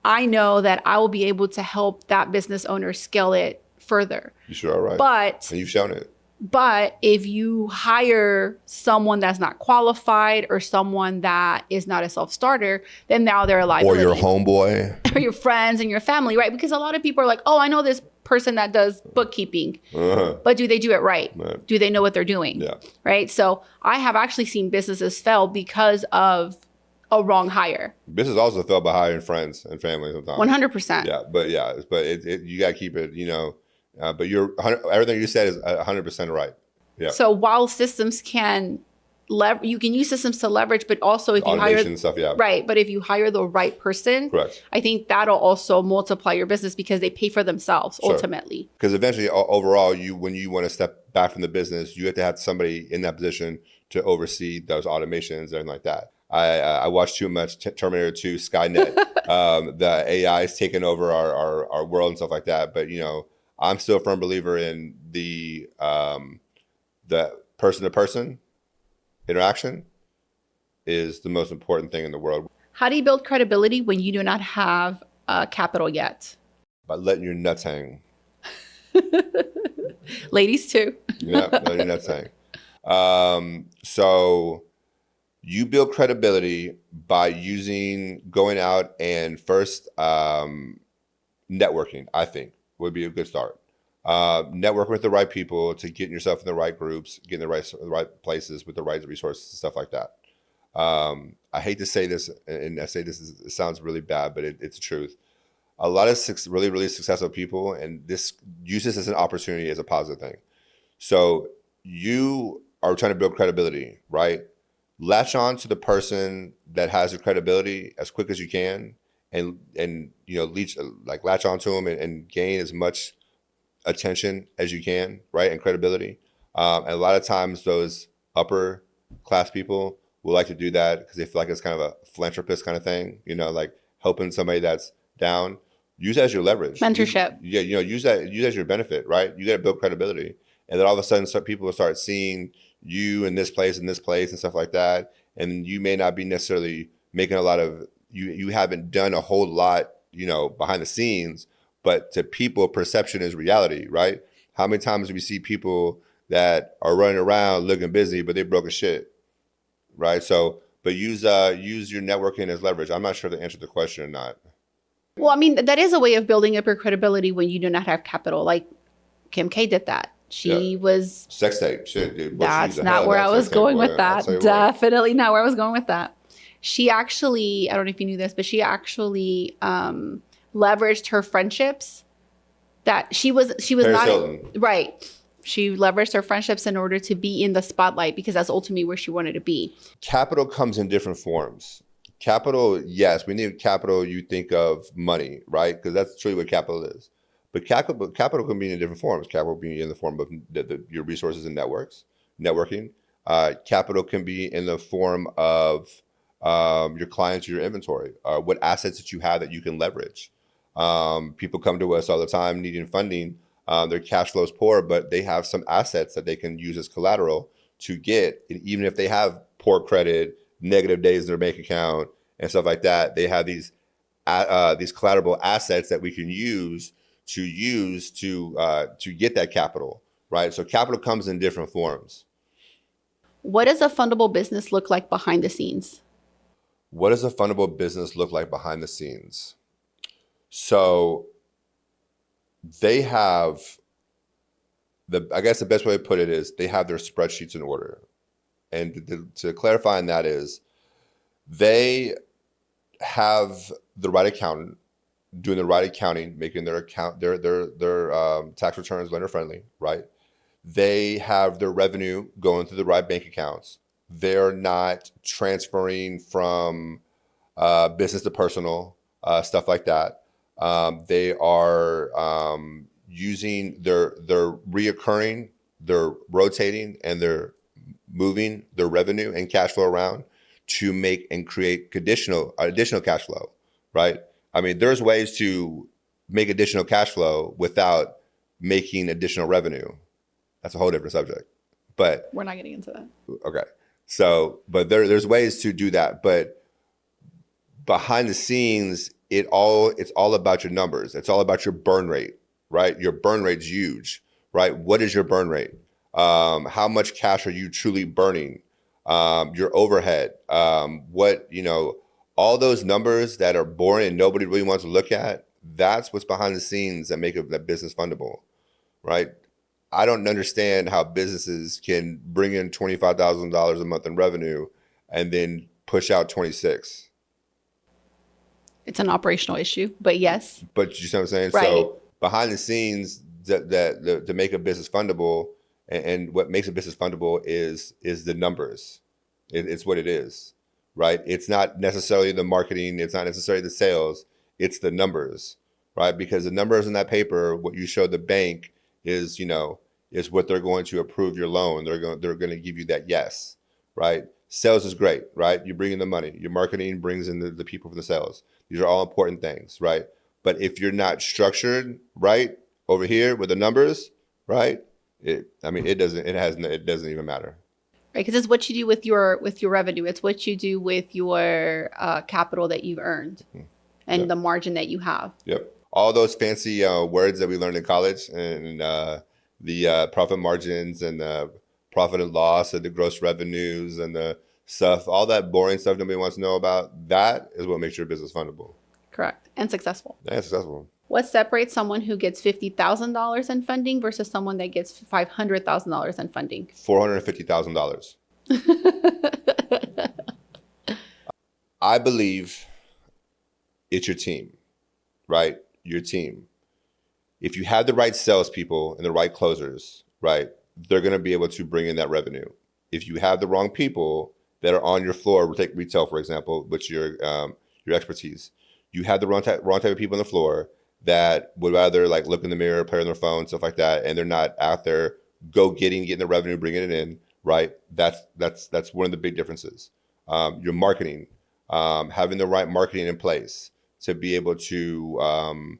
Speaker 1: I know that I will be able to help that business owner scale it further.
Speaker 2: You sure are right. And you've shown it.
Speaker 1: But if you hire someone that's not qualified or someone that is not a self-starter, then now they're a liability.
Speaker 2: Or your homeboy.
Speaker 1: Or your friends and your family, right? Because a lot of people are like, oh, I know this person that does bookkeeping. But do they do it right? Do they know what they're doing?
Speaker 2: Yeah.
Speaker 1: Right? So I have actually seen businesses fail because of a wrong hire.
Speaker 2: Business also fail by hiring friends and family sometimes.
Speaker 1: 100%.
Speaker 2: But you got to keep it, but everything you said is 100% right. Yeah.
Speaker 1: So while systems can you can use systems to leverage, but also if you hire
Speaker 2: and stuff, yeah.
Speaker 1: Right, but if you hire the right person,
Speaker 2: correct,
Speaker 1: I think that'll also multiply your business because they pay for themselves ultimately.
Speaker 2: Because eventually, overall, when you want to step back from the business, you have to have somebody in that position to oversee those automations and like that. I watched too much Terminator 2, Skynet. The AI is taking over our world and stuff like that. But I'm still a firm believer in the person-to-person interaction is the most important thing in the world.
Speaker 1: How do you build credibility when you do not have capital yet?
Speaker 2: By letting your nuts hang.
Speaker 1: Ladies too.
Speaker 2: Yeah, letting your nuts hang. So you build credibility by going out and first networking, I think, would be a good start. Networking with the right people to get yourself in the right groups, get in the right places with the right resources and stuff like that. I hate to say this, and I say this, it sounds really bad, but it's the truth. A lot of really, really successful people, and use this as an opportunity, as a positive thing. So you are trying to build credibility, right? Latch on to the person that has your credibility as quick as you can, and latch on to them and gain as much attention as you can, right? And credibility. And a lot of times those upper class people will like to do that because they feel like it's kind of a philanthropist kind of thing, like helping somebody that's down. Use that as your leverage.
Speaker 1: Mentorship.
Speaker 2: Use that as your benefit, right? You got to build credibility. And then all of a sudden people will start seeing you in this place and stuff like that. And you may not be necessarily making a lot of, you haven't done a whole lot, behind the scenes, but to people, perception is reality, right? How many times do we see people that are running around looking busy, but they broke as shit, right? So, but use your networking as leverage. I'm not sure if they answered the question or not.
Speaker 1: Well, I mean, that is a way of building up your credibility when you do not have capital. Like Kim K did that. She was
Speaker 2: sex tape. Shit, dude.
Speaker 1: That's not where I was going with that. Definitely not where I was going with that. She actually, I don't know if you knew this, but she actually leveraged her friendships. That she was
Speaker 2: Paris
Speaker 1: not
Speaker 2: Hilton.
Speaker 1: Right. She leveraged her friendships in order to be in the spotlight because that's ultimately where she wanted to be.
Speaker 2: Capital comes in different forms. Capital, yes, we need capital. You think of money, right? Because that's truly what capital is. But capital can be in different forms. Capital can be in the form of your resources and networking. Capital can be in the form of your clients, your inventory, what assets that you have that you can leverage. People come to us all the time needing funding Their cash flow is poor, but they have some assets that they can use as collateral to get, and even if they have poor credit, negative days in their bank account, and stuff like that, they have these collateral assets that we can use to get that capital, right? So capital comes in different forms.
Speaker 1: What does a fundable business look like behind the scenes?
Speaker 2: What does a fundable business look like behind the scenes? So they have I guess the best way to put it is they have their spreadsheets in order. And to clarify on that is they have the right accountant doing the right accounting, making their tax returns lender friendly, right? They have their revenue going through the right bank accounts. They're not transferring from business to personal, stuff like that. They are using their reoccurring, they're rotating, and they're moving their revenue and cash flow around to make and create additional cash flow, right? I mean, there's ways to make additional cash flow without making additional revenue. That's a whole different subject, but
Speaker 1: we're not getting into that.
Speaker 2: Okay. So, but there's ways to do that, but behind the scenes, it's all about your numbers. It's all about your burn rate, right? Your burn rate's huge, right? What is your burn rate? How much cash are you truly burning? Your overhead, all those numbers that are boring and nobody really wants to look at, that's what's behind the scenes that make that business fundable, right? I don't understand how businesses can bring in $25,000 a month in revenue and then push out 26.
Speaker 1: It's an operational issue, but yes.
Speaker 2: But you see what I'm saying?
Speaker 1: Right.
Speaker 2: So behind the scenes, to make a business fundable, and what makes a business fundable is the numbers. It's what it is, right? It's not necessarily the marketing. It's not necessarily the sales. It's the numbers, right? Because the numbers in that paper, what you show the bank is what they're going to approve your loan. They're going to give you that yes, right? Sales is great, right? You bring in the money. Your marketing brings in the people for the sales. These are all important things, right? But if you're not structured right over here with the numbers, right? It doesn't even matter.
Speaker 1: Right, because it's what you do with your revenue. It's what you do with your capital that you've earned, and
Speaker 2: Yep.
Speaker 1: the margin that you have.
Speaker 2: Yep. All those fancy words that we learned in college, and the profit margins, and the profit and loss, and the gross revenues, and the stuff, all that boring stuff nobody wants to know about, that is what makes your business fundable.
Speaker 1: Correct. And successful.
Speaker 2: Yeah, successful.
Speaker 1: What separates someone who gets $50,000 in funding versus someone that gets $500,000 in funding?
Speaker 2: $450,000. I believe it's your team, right? Your team. If you have the right salespeople and the right closers, right, they're going to be able to bring in that revenue. If you have the wrong people that are on your floor, we'll take retail, for example, which your expertise. You have the wrong type of people on the floor that would rather look in the mirror, play on their phone, stuff like that, and they're not out there getting the revenue, bringing it in, right? That's one of the big differences. Your marketing, having the right marketing in place to be able to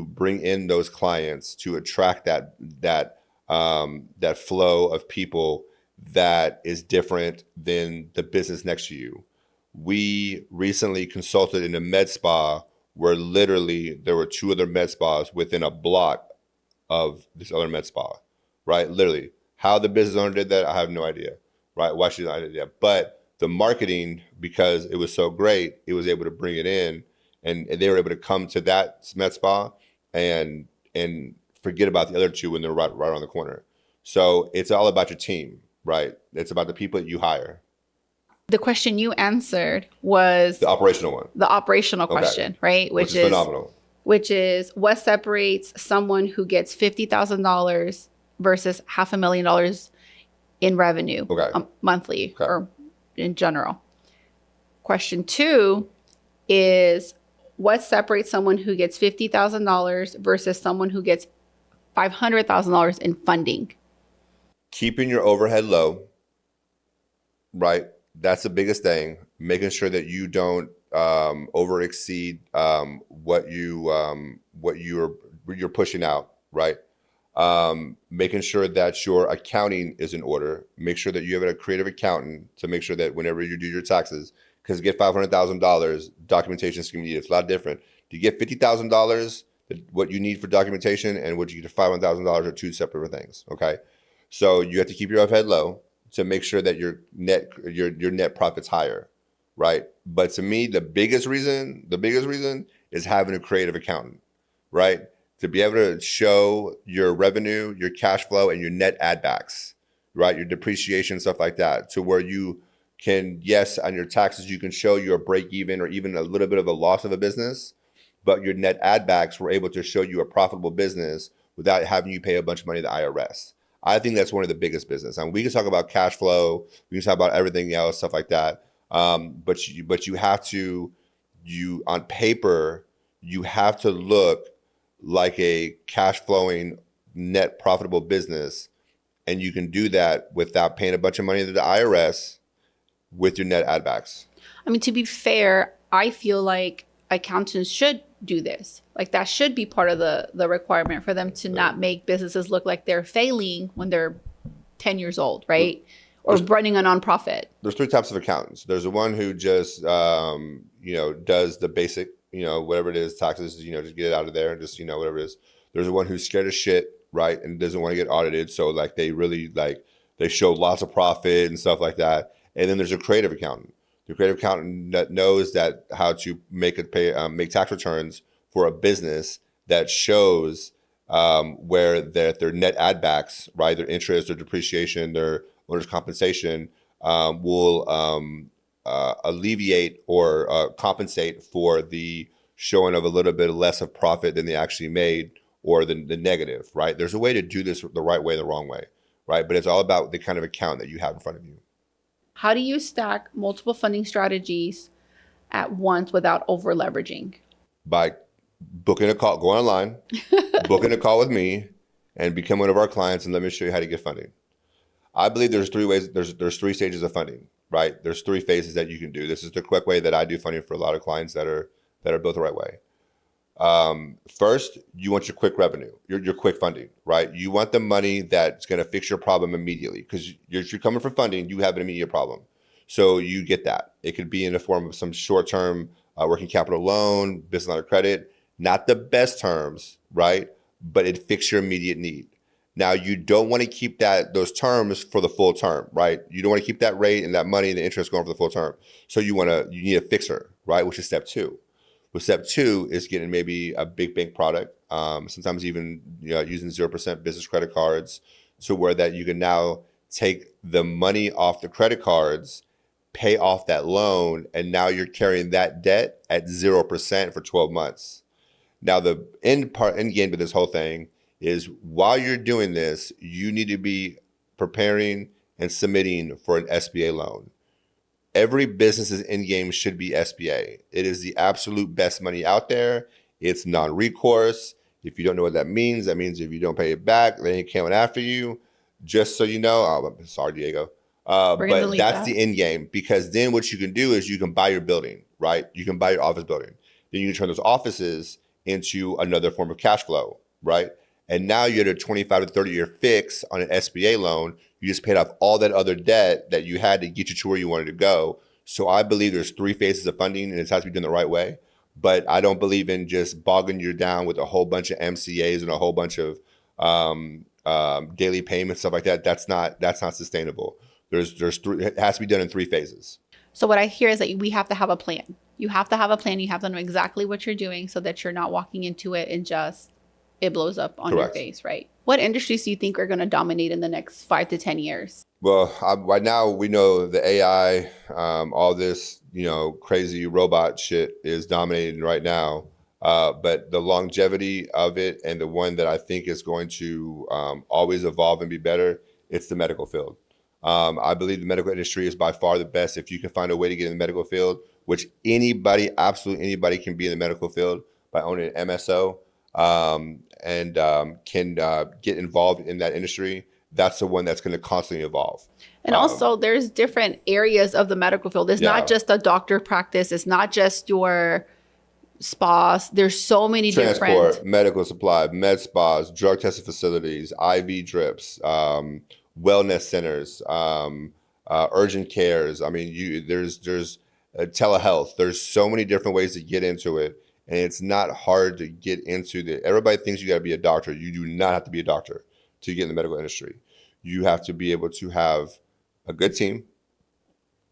Speaker 2: bring in those clients, to attract that flow of people that is different than the business next to you. We recently consulted in a med spa where literally there were 2 other med spas within a block of this other med spa, right? Literally. How the business owner did that, I have no idea, right? Why she did that. But the marketing, because it was so great, it was able to bring it in, and they were able to come to that med spa and forget about the other 2 when they're right around the corner. So it's all about your team, right? It's about the people that you hire.
Speaker 1: The question you answered was
Speaker 2: the operational one.
Speaker 1: The operational question, right?
Speaker 2: Which is phenomenal.
Speaker 1: Which is what separates someone who gets $50,000 versus $500,000 in revenue monthly or in general. Question 2 is what separates someone who gets $50,000 versus someone who gets $500,000 in funding?
Speaker 2: Keeping your overhead low, right? That's the biggest thing. Making sure that you don't over exceed what you're pushing out, right? Making sure that your accounting is in order. Make sure that you have a creative accountant to make sure that whenever you do your taxes, because to get $500,000, documentation is going to be it's a lot different. To get $50,000, what you need for documentation and what you get for $500,000 are two separate things. Okay, so you have to keep your overhead low to make sure that your net profit's higher, right? But to me, the biggest reason is having a creative accountant, right? To be able to show your revenue, your cash flow, and your net add backs, right? Your depreciation, stuff like that, to where you can, yes, on your taxes, you can show your break even or even a little bit of a loss of a business, but your net add backs were able to show you a profitable business without having you pay a bunch of money to the IRS. I think that's one of the biggest business. I mean, we can talk about cash flow, we can talk about everything else, stuff like that. But you have to, on paper, you have to look like a cash flowing net profitable business, and you can do that without paying a bunch of money to the IRS with your net add backs.
Speaker 1: I mean, to be fair, I feel like accountants should do this. Like that should be part of the requirement for them to not make businesses look like they're failing when they're 10 years old, right? Or running a nonprofit.
Speaker 2: There's three types of accountants. There's the one who just does the basic, whatever it is, taxes, just get it out of there and just, whatever it is. There's the one who's scared of shit, right? And doesn't want to get audited. So like they really they show lots of profit and stuff like that. And then there's a creative accountant. The creative accountant that knows that how to make tax returns for a business that shows where their net add backs, right? Their interest, their depreciation, their owner's compensation will alleviate or compensate for the showing of a little bit less of profit than they actually made or the negative, right? There's a way to do this the right way, the wrong way, right? But it's all about the kind of account that you have in front of you.
Speaker 1: How do you stack multiple funding strategies at once without over leveraging?
Speaker 2: By booking a call, go online, booking a call with me, and become one of our clients, and let me show you how to get funding. I believe there's three ways. There's three stages of funding, right? There's three phases that you can do. This is the quick way that I do funding for a lot of clients that are built the right way. First, you want your quick revenue, your quick funding, right? You want the money that's going to fix your problem immediately because you're coming for funding. You have an immediate problem, so you get that. It could be in the form of some short-term working capital loan, business line of credit. Not the best terms, right? But it fixes your immediate need. Now, you don't want to keep those terms for the full term, right? You don't want to keep that rate and that money and the interest going for the full term. So you need a fixer, right? Which is step two. With step two is getting maybe a big bank product, sometimes even using 0% business credit cards, to where that you can now take the money off the credit cards, pay off that loan, and now you're carrying that debt at 0% for 12 months. Now the end game of this whole thing is while you're doing this, you need to be preparing and submitting for an SBA loan. Every business's end game should be SBA. It is the absolute best money out there. It's non-recourse. If you don't know what that means if you don't pay it back, they ain't coming after you. Just so you know, sorry, Diego. But that's the end game, because then what you can do is you can buy your building, right? You can buy your office building. Then you can turn those offices into another form of cash flow, right? And now you're at a 25 to 30 year fix on an SBA loan. You just paid off all that other debt that you had to get you to where you wanted to go. So I believe there's three phases of funding, and it has to be done the right way. But I don't believe in just bogging you down with a whole bunch of MCAs and a whole bunch of daily payments, stuff like that. That's not sustainable. There's three. It has to be done in three phases.
Speaker 1: So what I hear is that we have to have a plan. You have to have a plan. You have to know exactly what you're doing so that you're not walking into it and just it blows up on your face, right? What industries do you think are going to dominate in the next 5 to 10 years?
Speaker 2: Well, right now we know the AI, all this, crazy robot shit is dominating right now. But the longevity of it, and the one that I think is going to always evolve and be better, it's the medical field. I believe the medical industry is by far the best. If you can find a way to get in the medical field, which absolutely anybody can be in the medical field by owning an MSO, and can get involved in that industry, that's the one that's going to constantly evolve.
Speaker 1: And also there's different areas of the medical field. It's not just a doctor practice. It's not just your spas. There's so many
Speaker 2: Transport,
Speaker 1: different.
Speaker 2: medical supply, med spas, drug testing facilities, IV drips, wellness centers, urgent cares. I mean, there's telehealth. There's so many different ways to get into it, and it's not hard to get into the. Everybody thinks you got to be a doctor. You do not have to be a doctor to get in the medical industry. You have to be able to have a good team.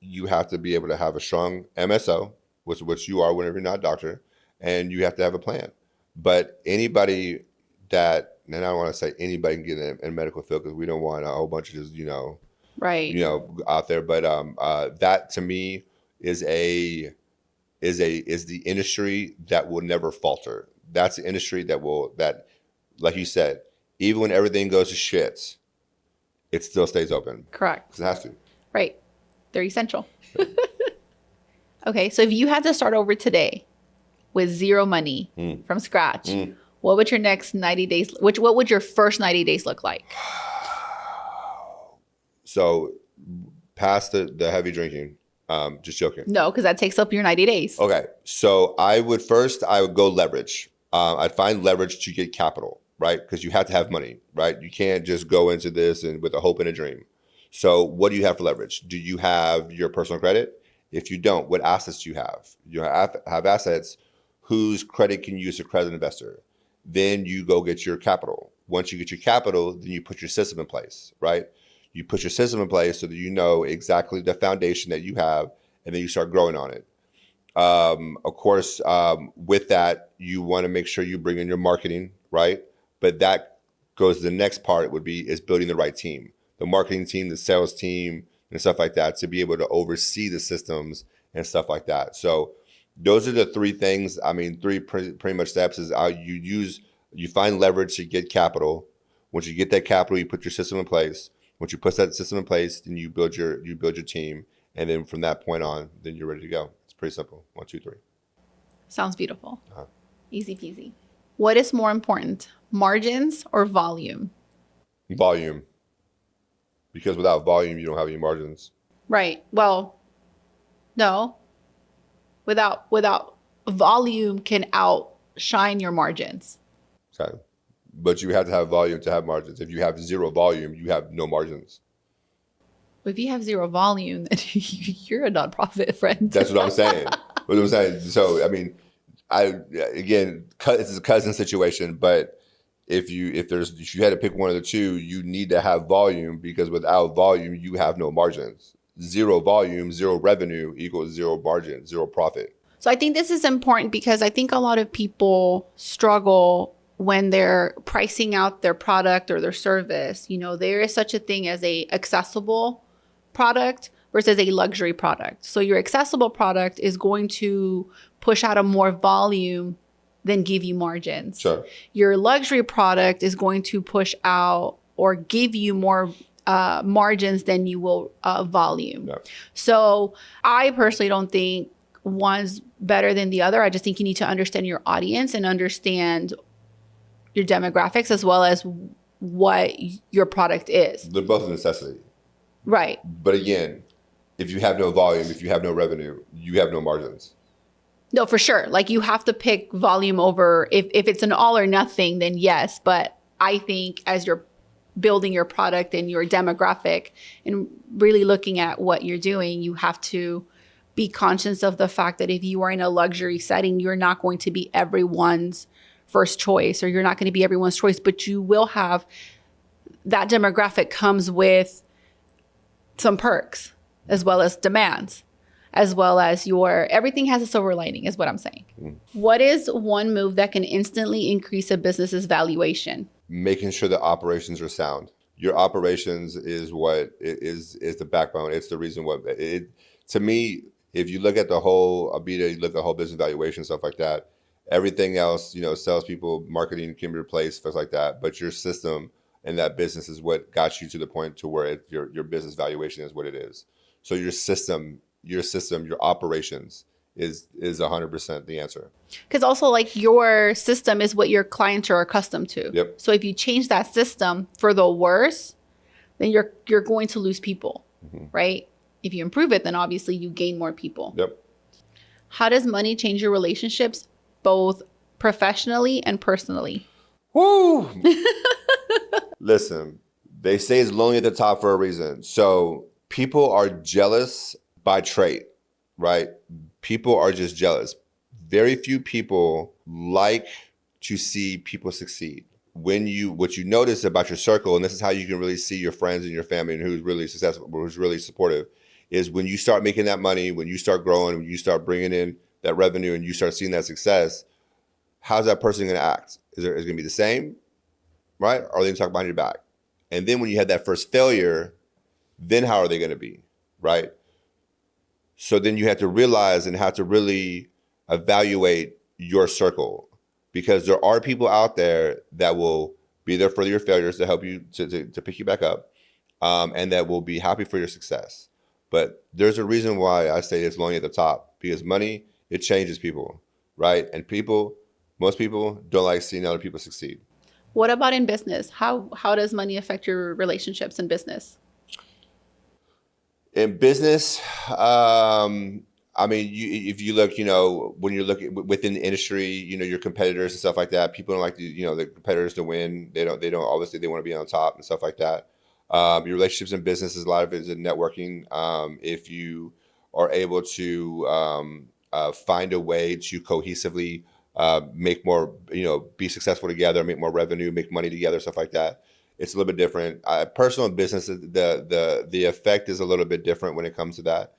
Speaker 2: You have to be able to have a strong MSO, which you are whenever you're not a doctor, and you have to have a plan. But anybody that, and I don't want to say anybody can get in the medical field because we don't want a whole bunch of just,
Speaker 1: Right.
Speaker 2: out there. But that to me is the industry that will never falter. That's the industry that, like you said, even when everything goes to shit, it still stays open.
Speaker 1: Correct.
Speaker 2: 'Cause it has to.
Speaker 1: Right. They're essential. Okay. So if you had to start over today with zero money from scratch, what would your next 90 days, what would your first 90 days look like?
Speaker 2: So past the heavy drinking, just joking.
Speaker 1: No, because that takes up your 90 days.
Speaker 2: Okay. So I would go leverage. I'd find leverage to get capital, right? Because you have to have money, right? You can't just go into this and with a hope and a dream. So what do you have for leverage? Do you have your personal credit? If you don't, what assets do you have? You have assets whose credit can you use as a credit investor. Then you go get your capital. Once you get your capital, then you put your system in place, right? You put your system in place so that you know exactly the foundation that you have, and then you start growing on it. Of course, with that, you want to make sure you bring in your marketing, right? But that goes to the next part is building the right team. The marketing team, the sales team, and stuff like that, to be able to oversee the systems and stuff like that. So those are the three things. I mean, pretty much steps is you find leverage to get capital. Once you get that capital, you put your system in place. Once you put that system in place, then you build your team. And then from that point on, then you're ready to go. It's pretty simple. 1, 2, 3.
Speaker 1: Sounds beautiful. Easy peasy. What is more important, margins or volume?
Speaker 2: Volume. Because without volume, you don't have any margins.
Speaker 1: Right. Well, no. Without volume can outshine your margins.
Speaker 2: Okay. But you have to have volume to have margins. If you have zero volume, you have no margins.
Speaker 1: If you have zero volume, then you're a nonprofit, friend.
Speaker 2: That's what I'm saying. So, I mean, this is a cousin situation, but if you had to pick one of the two, you need to have volume, because without volume, you have no margins. Zero volume, zero revenue equals zero margin, zero profit.
Speaker 1: So I think this is important because I think a lot of people struggle when they're pricing out their product or their service. There is such a thing as a accessible product versus a luxury product. So your accessible product is going to push out a more volume than give you margins.
Speaker 2: Sure.
Speaker 1: Your luxury product is going to push out or give you more margins than you will volume. Yep. So I personally don't think one's better than the other. I just think you need to understand your audience and understand your demographics as well as what your product is.
Speaker 2: They're both a necessity.
Speaker 1: Right.
Speaker 2: But again, if you have no volume, if you have no revenue, you have no margins.
Speaker 1: No, for sure. Like, you have to pick volume over, if it's an all or nothing, then yes. But I think as you're building your product and your demographic and really looking at what you're doing, you have to be conscious of the fact that if you are in a luxury setting, you're not going to be everyone's first choice, or you're not going to be everyone's choice, but you will have that demographic comes with some perks as well as demands, as well as everything has a silver lining is what I'm saying. What is one move that can instantly increase a business's valuation?
Speaker 2: Making sure the operations are sound. Your operations is what is the backbone. It's the reason to me, if you look at the whole Abita, you look at the whole business valuation, stuff like that, everything else, salespeople, marketing can be replaced, stuff like that. But your system and that business is what got you to the point to where your business valuation is what it is. So your system, your operations is 100% the answer.
Speaker 1: Because also, like, your system is what your clients are accustomed to.
Speaker 2: Yep.
Speaker 1: So if you change that system for the worse, then you're going to lose people, right? If you improve it, then obviously you gain more people.
Speaker 2: Yep.
Speaker 1: How does money change your relationships both professionally and personally?
Speaker 2: Woo! Listen, they say it's lonely at the top for a reason. So people are jealous by trait, right? People are just jealous. Very few people like to see people succeed. What you notice about your circle, and this is how you can really see your friends and your family and who's really successful, who's really supportive, is when you start making that money, when you start growing, when you start bringing in that revenue and you start seeing that success, how's that person going to act? Is it going to be the same, right? Or are they going to talk behind your back? And then when you have that first failure, then how are they going to be, right? So then you have to realize and have to really evaluate your circle, because there are people out there that will be there for your failures to help you to pick you back up, and that will be happy for your success. But there's a reason why I say it's lonely at the top, because money, it changes people, right? And most people don't like seeing other people succeed.
Speaker 1: What about in business? How does money affect your relationships in business?
Speaker 2: In business, I mean, if you look, when you're looking within the industry, your competitors and stuff like that, people don't like the competitors to win. They don't obviously they want to be on top and stuff like that. Your relationships in business, a lot of it is in networking. If you are able to find a way to cohesively make more, be successful together, make more revenue, make money together, stuff like that, it's a little bit different. Personal and business, the effect is a little bit different when it comes to that.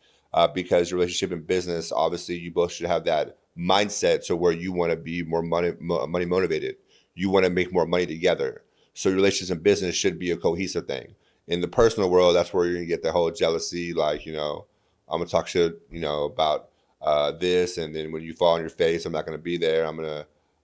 Speaker 2: Because your relationship in business, obviously, you both should have that mindset. So where you want to be more money motivated, you want to make more money together. So your relationships in business should be a cohesive thing. In the personal world, that's where you're gonna get the whole jealousy, like I'm gonna talk shit, about this, and then when you fall on your face, I'm not gonna be there.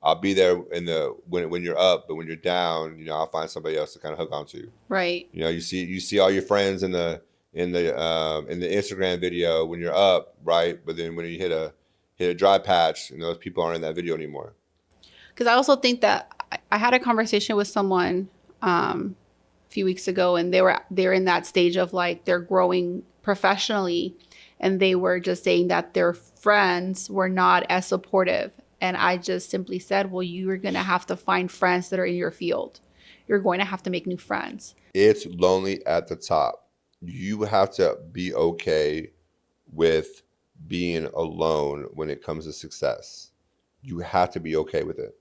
Speaker 2: I'll be there when you're up, but when you're down, I'll find somebody else to kind of hook onto.
Speaker 1: Right.
Speaker 2: You see all your friends in the Instagram video when you're up, right? But then when you hit a dry patch, those people aren't in that video anymore.
Speaker 1: Because I also think that I had a conversation with someone a few weeks ago, and they're in that stage of like they're growing professionally, and they were just saying that their friends were not as supportive. And I just simply said, well, you are going to have to find friends that are in your field. You're going to have to make new friends.
Speaker 2: It's lonely at the top. You have to be okay with being alone when it comes to success. You have to be okay with it.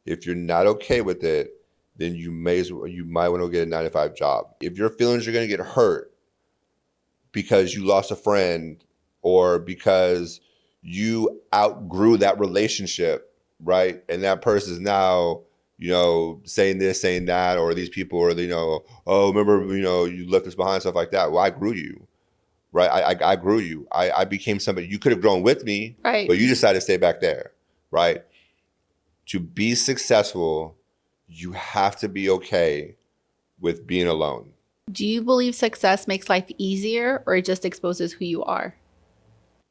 Speaker 2: If you're not okay with it, then you might want to get a 9-to-5 job. If your feelings are going to get hurt because you lost a friend or because you outgrew that relationship, right? And that person is now, saying this, saying that, or these people are, oh, remember, you left us behind, stuff like that. Well, I grew you, right? I grew you. I became somebody. You could have grown with me,
Speaker 1: right?
Speaker 2: But you decided to stay back there, right? To be successful, you have to be okay with being alone.
Speaker 1: Do you believe success makes life easier, or it just exposes who you are?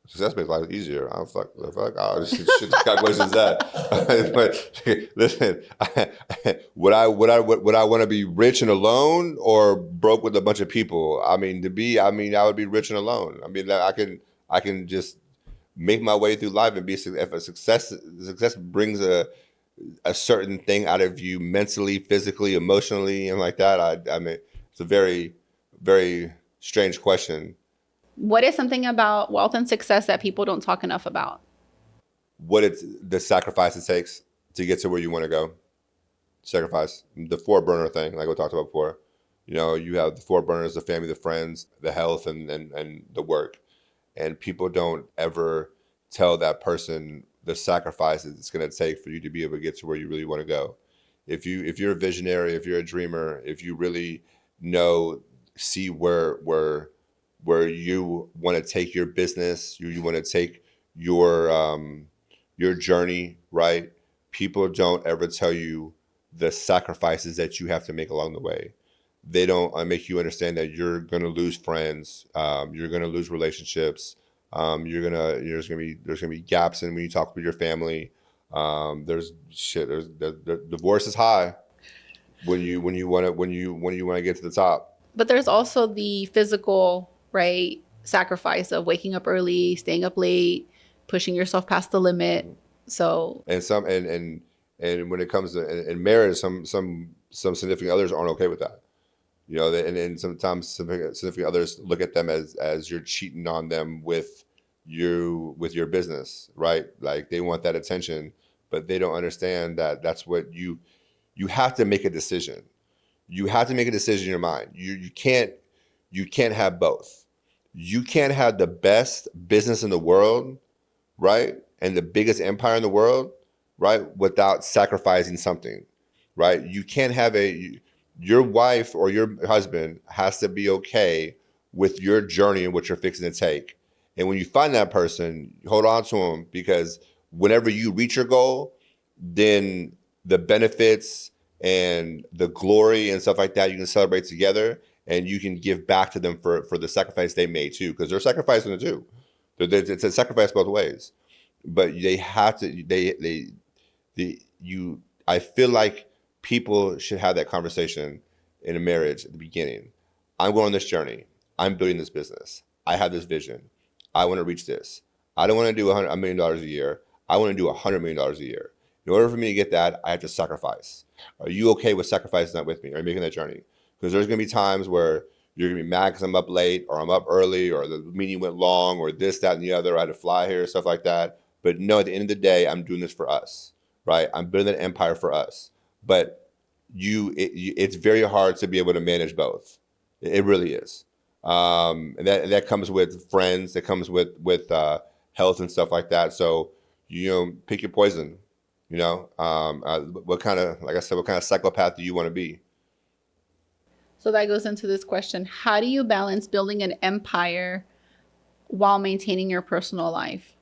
Speaker 2: Success makes life easier. I don't fuck. Oh, shit, what question is that? But listen, would I want to be rich and alone or broke with a bunch of people? I would be rich and alone. I can just make my way through life and be. If a success brings a certain thing out of you mentally, physically, emotionally, and like that. It's a very, very strange question.
Speaker 1: What is something about wealth and success that people don't talk enough about?
Speaker 2: The sacrifice it takes to get to where you want to go. Sacrifice. The 4-burner thing, like we talked about before. You have the 4 burners, the family, the friends, the health, and the work. And people don't ever tell that person the sacrifices it's going to take for you to be able to get to where you really want to go. If you're a visionary, if you're a dreamer, if you really see where you want to take your business, you want to take your journey, right? People don't ever tell you the sacrifices that you have to make along the way. They don't make you understand that you're going to lose friends, you're going to lose relationships, there's going to be gaps in when you talk with your family. The divorce is high when you want to get to the top.
Speaker 1: But there's also the physical, right, sacrifice of waking up early, staying up late, pushing yourself past the limit. So
Speaker 2: And when it comes to in marriage, some significant others aren't okay with that. And sometimes significant others look at them as you're cheating on them with your business, right? Like they want that attention, but they don't understand that that's what you have to make a decision. You have to make a decision in your mind. You can't have both. You can't have the best business in the world, right? And the biggest empire in the world, right? Without sacrificing something, right? You can't have your wife or your husband has to be okay with your journey and what you're fixing to take. And when you find that person, hold on to them, because whenever you reach your goal, then the benefits and the glory and stuff like that, you can celebrate together, and you can give back to them for the sacrifice they made too, because they're sacrificing it too. It's a sacrifice both ways, but they have to. I feel like people should have that conversation in a marriage at the beginning. I'm going on this journey. I'm building this business. I have this vision. I want to reach this. I don't want to do $100 million a year. I want to do $100 million a year. In order for me to get that, I have to sacrifice. Are you okay with sacrificing that with me? Are you making that journey? Because there's going to be times where you're going to be mad because I'm up late, or I'm up early, or the meeting went long, or this, that, and the other. I had to fly here, stuff like that. But no, at the end of the day, I'm doing this for us, right? I'm building an empire for us. But it's very hard to be able to manage both. It really is. And that comes with friends. That comes with health and stuff like that. So pick your poison. What kind of, like I said, what kind of psychopath do you want to be?
Speaker 1: So that goes into this question. How do you balance building an empire while maintaining your personal life?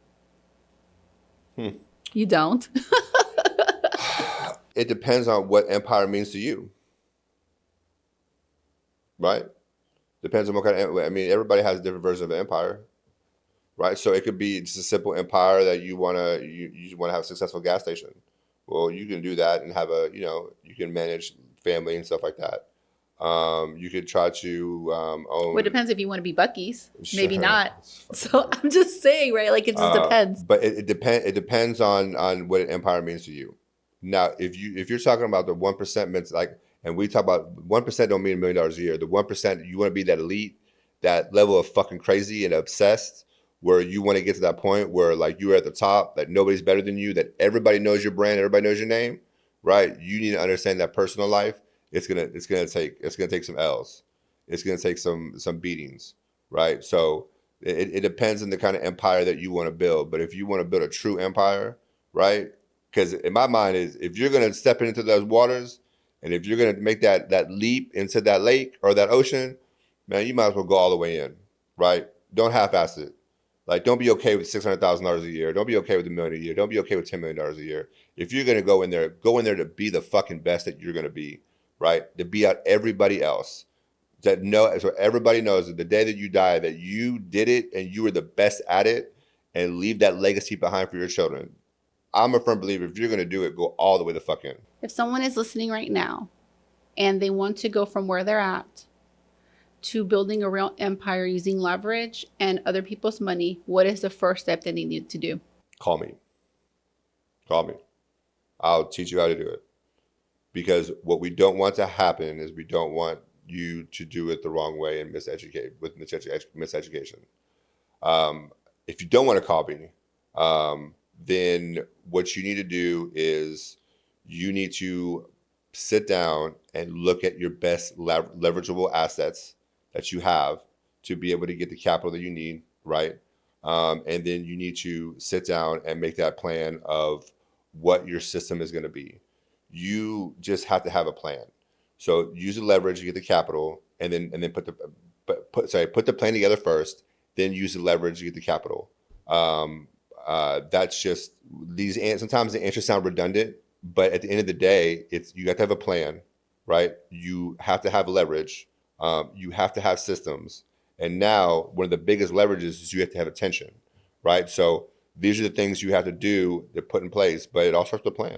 Speaker 1: You don't.
Speaker 2: It depends on what empire means to you, right? Depends on what kind of, everybody has a different version of an empire, right? So it could be just a simple empire that you want to have a successful gas station. Well, you can do that and have you can manage family and stuff like that. You could try to own.
Speaker 1: Well, it depends if you want to be Buc-ee's. Maybe not. So I'm just saying, right? Like it just depends.
Speaker 2: But it depends on what an empire means to you. Now, if you're talking about the 1%, and we talk about 1% don't mean $1 million a year. The 1%, you want to be that elite, that level of fucking crazy and obsessed, where you want to get to that point where like you're at the top, that nobody's better than you, that everybody knows your brand, everybody knows your name, right? You need to understand that personal life. It's gonna take some L's. It's gonna take some beatings, right? So it depends on the kind of empire that you want to build. But if you want to build a true empire, right? Because in my mind is, if you're gonna step into those waters, and if you're gonna make that leap into that lake or that ocean, man, you might as well go all the way in, right? Don't half-ass it. Like, don't be okay with $600,000 a year. Don't be okay with $1 million a year. Don't be okay with $10 million a year. If you're gonna go in there to be the fucking best that you're gonna be, right? To beat out everybody else. So everybody knows that the day that you die, that you did it and you were the best at it, and leave that legacy behind for your children. I'm a firm believer, if you're gonna do it, go all the way the fuck in.
Speaker 1: If someone is listening right now and they want to go from where they're at to building a real empire using leverage and other people's money, what is the first step that they need to do?
Speaker 2: Call me. I'll teach you how to do it. Because what we don't want to happen is we don't want you to do it the wrong way and miseducation. If you don't want to call me, then what you need to do is you need to sit down and look at your best leverageable assets that you have to be able to get the capital that you need, right? And then you need to sit down and make that plan of what your system is going to be. You just have to have a plan. So use the leverage to get the capital, and then put the plan together first. Then use the leverage to get the capital. That's just sometimes the answers sound redundant, but at the end of the day, you got to have a plan, right? You have to have leverage. You have to have systems. And now one of the biggest leverages is you have to have attention, right? So these are the things you have to do to put in place, but it all starts with a plan.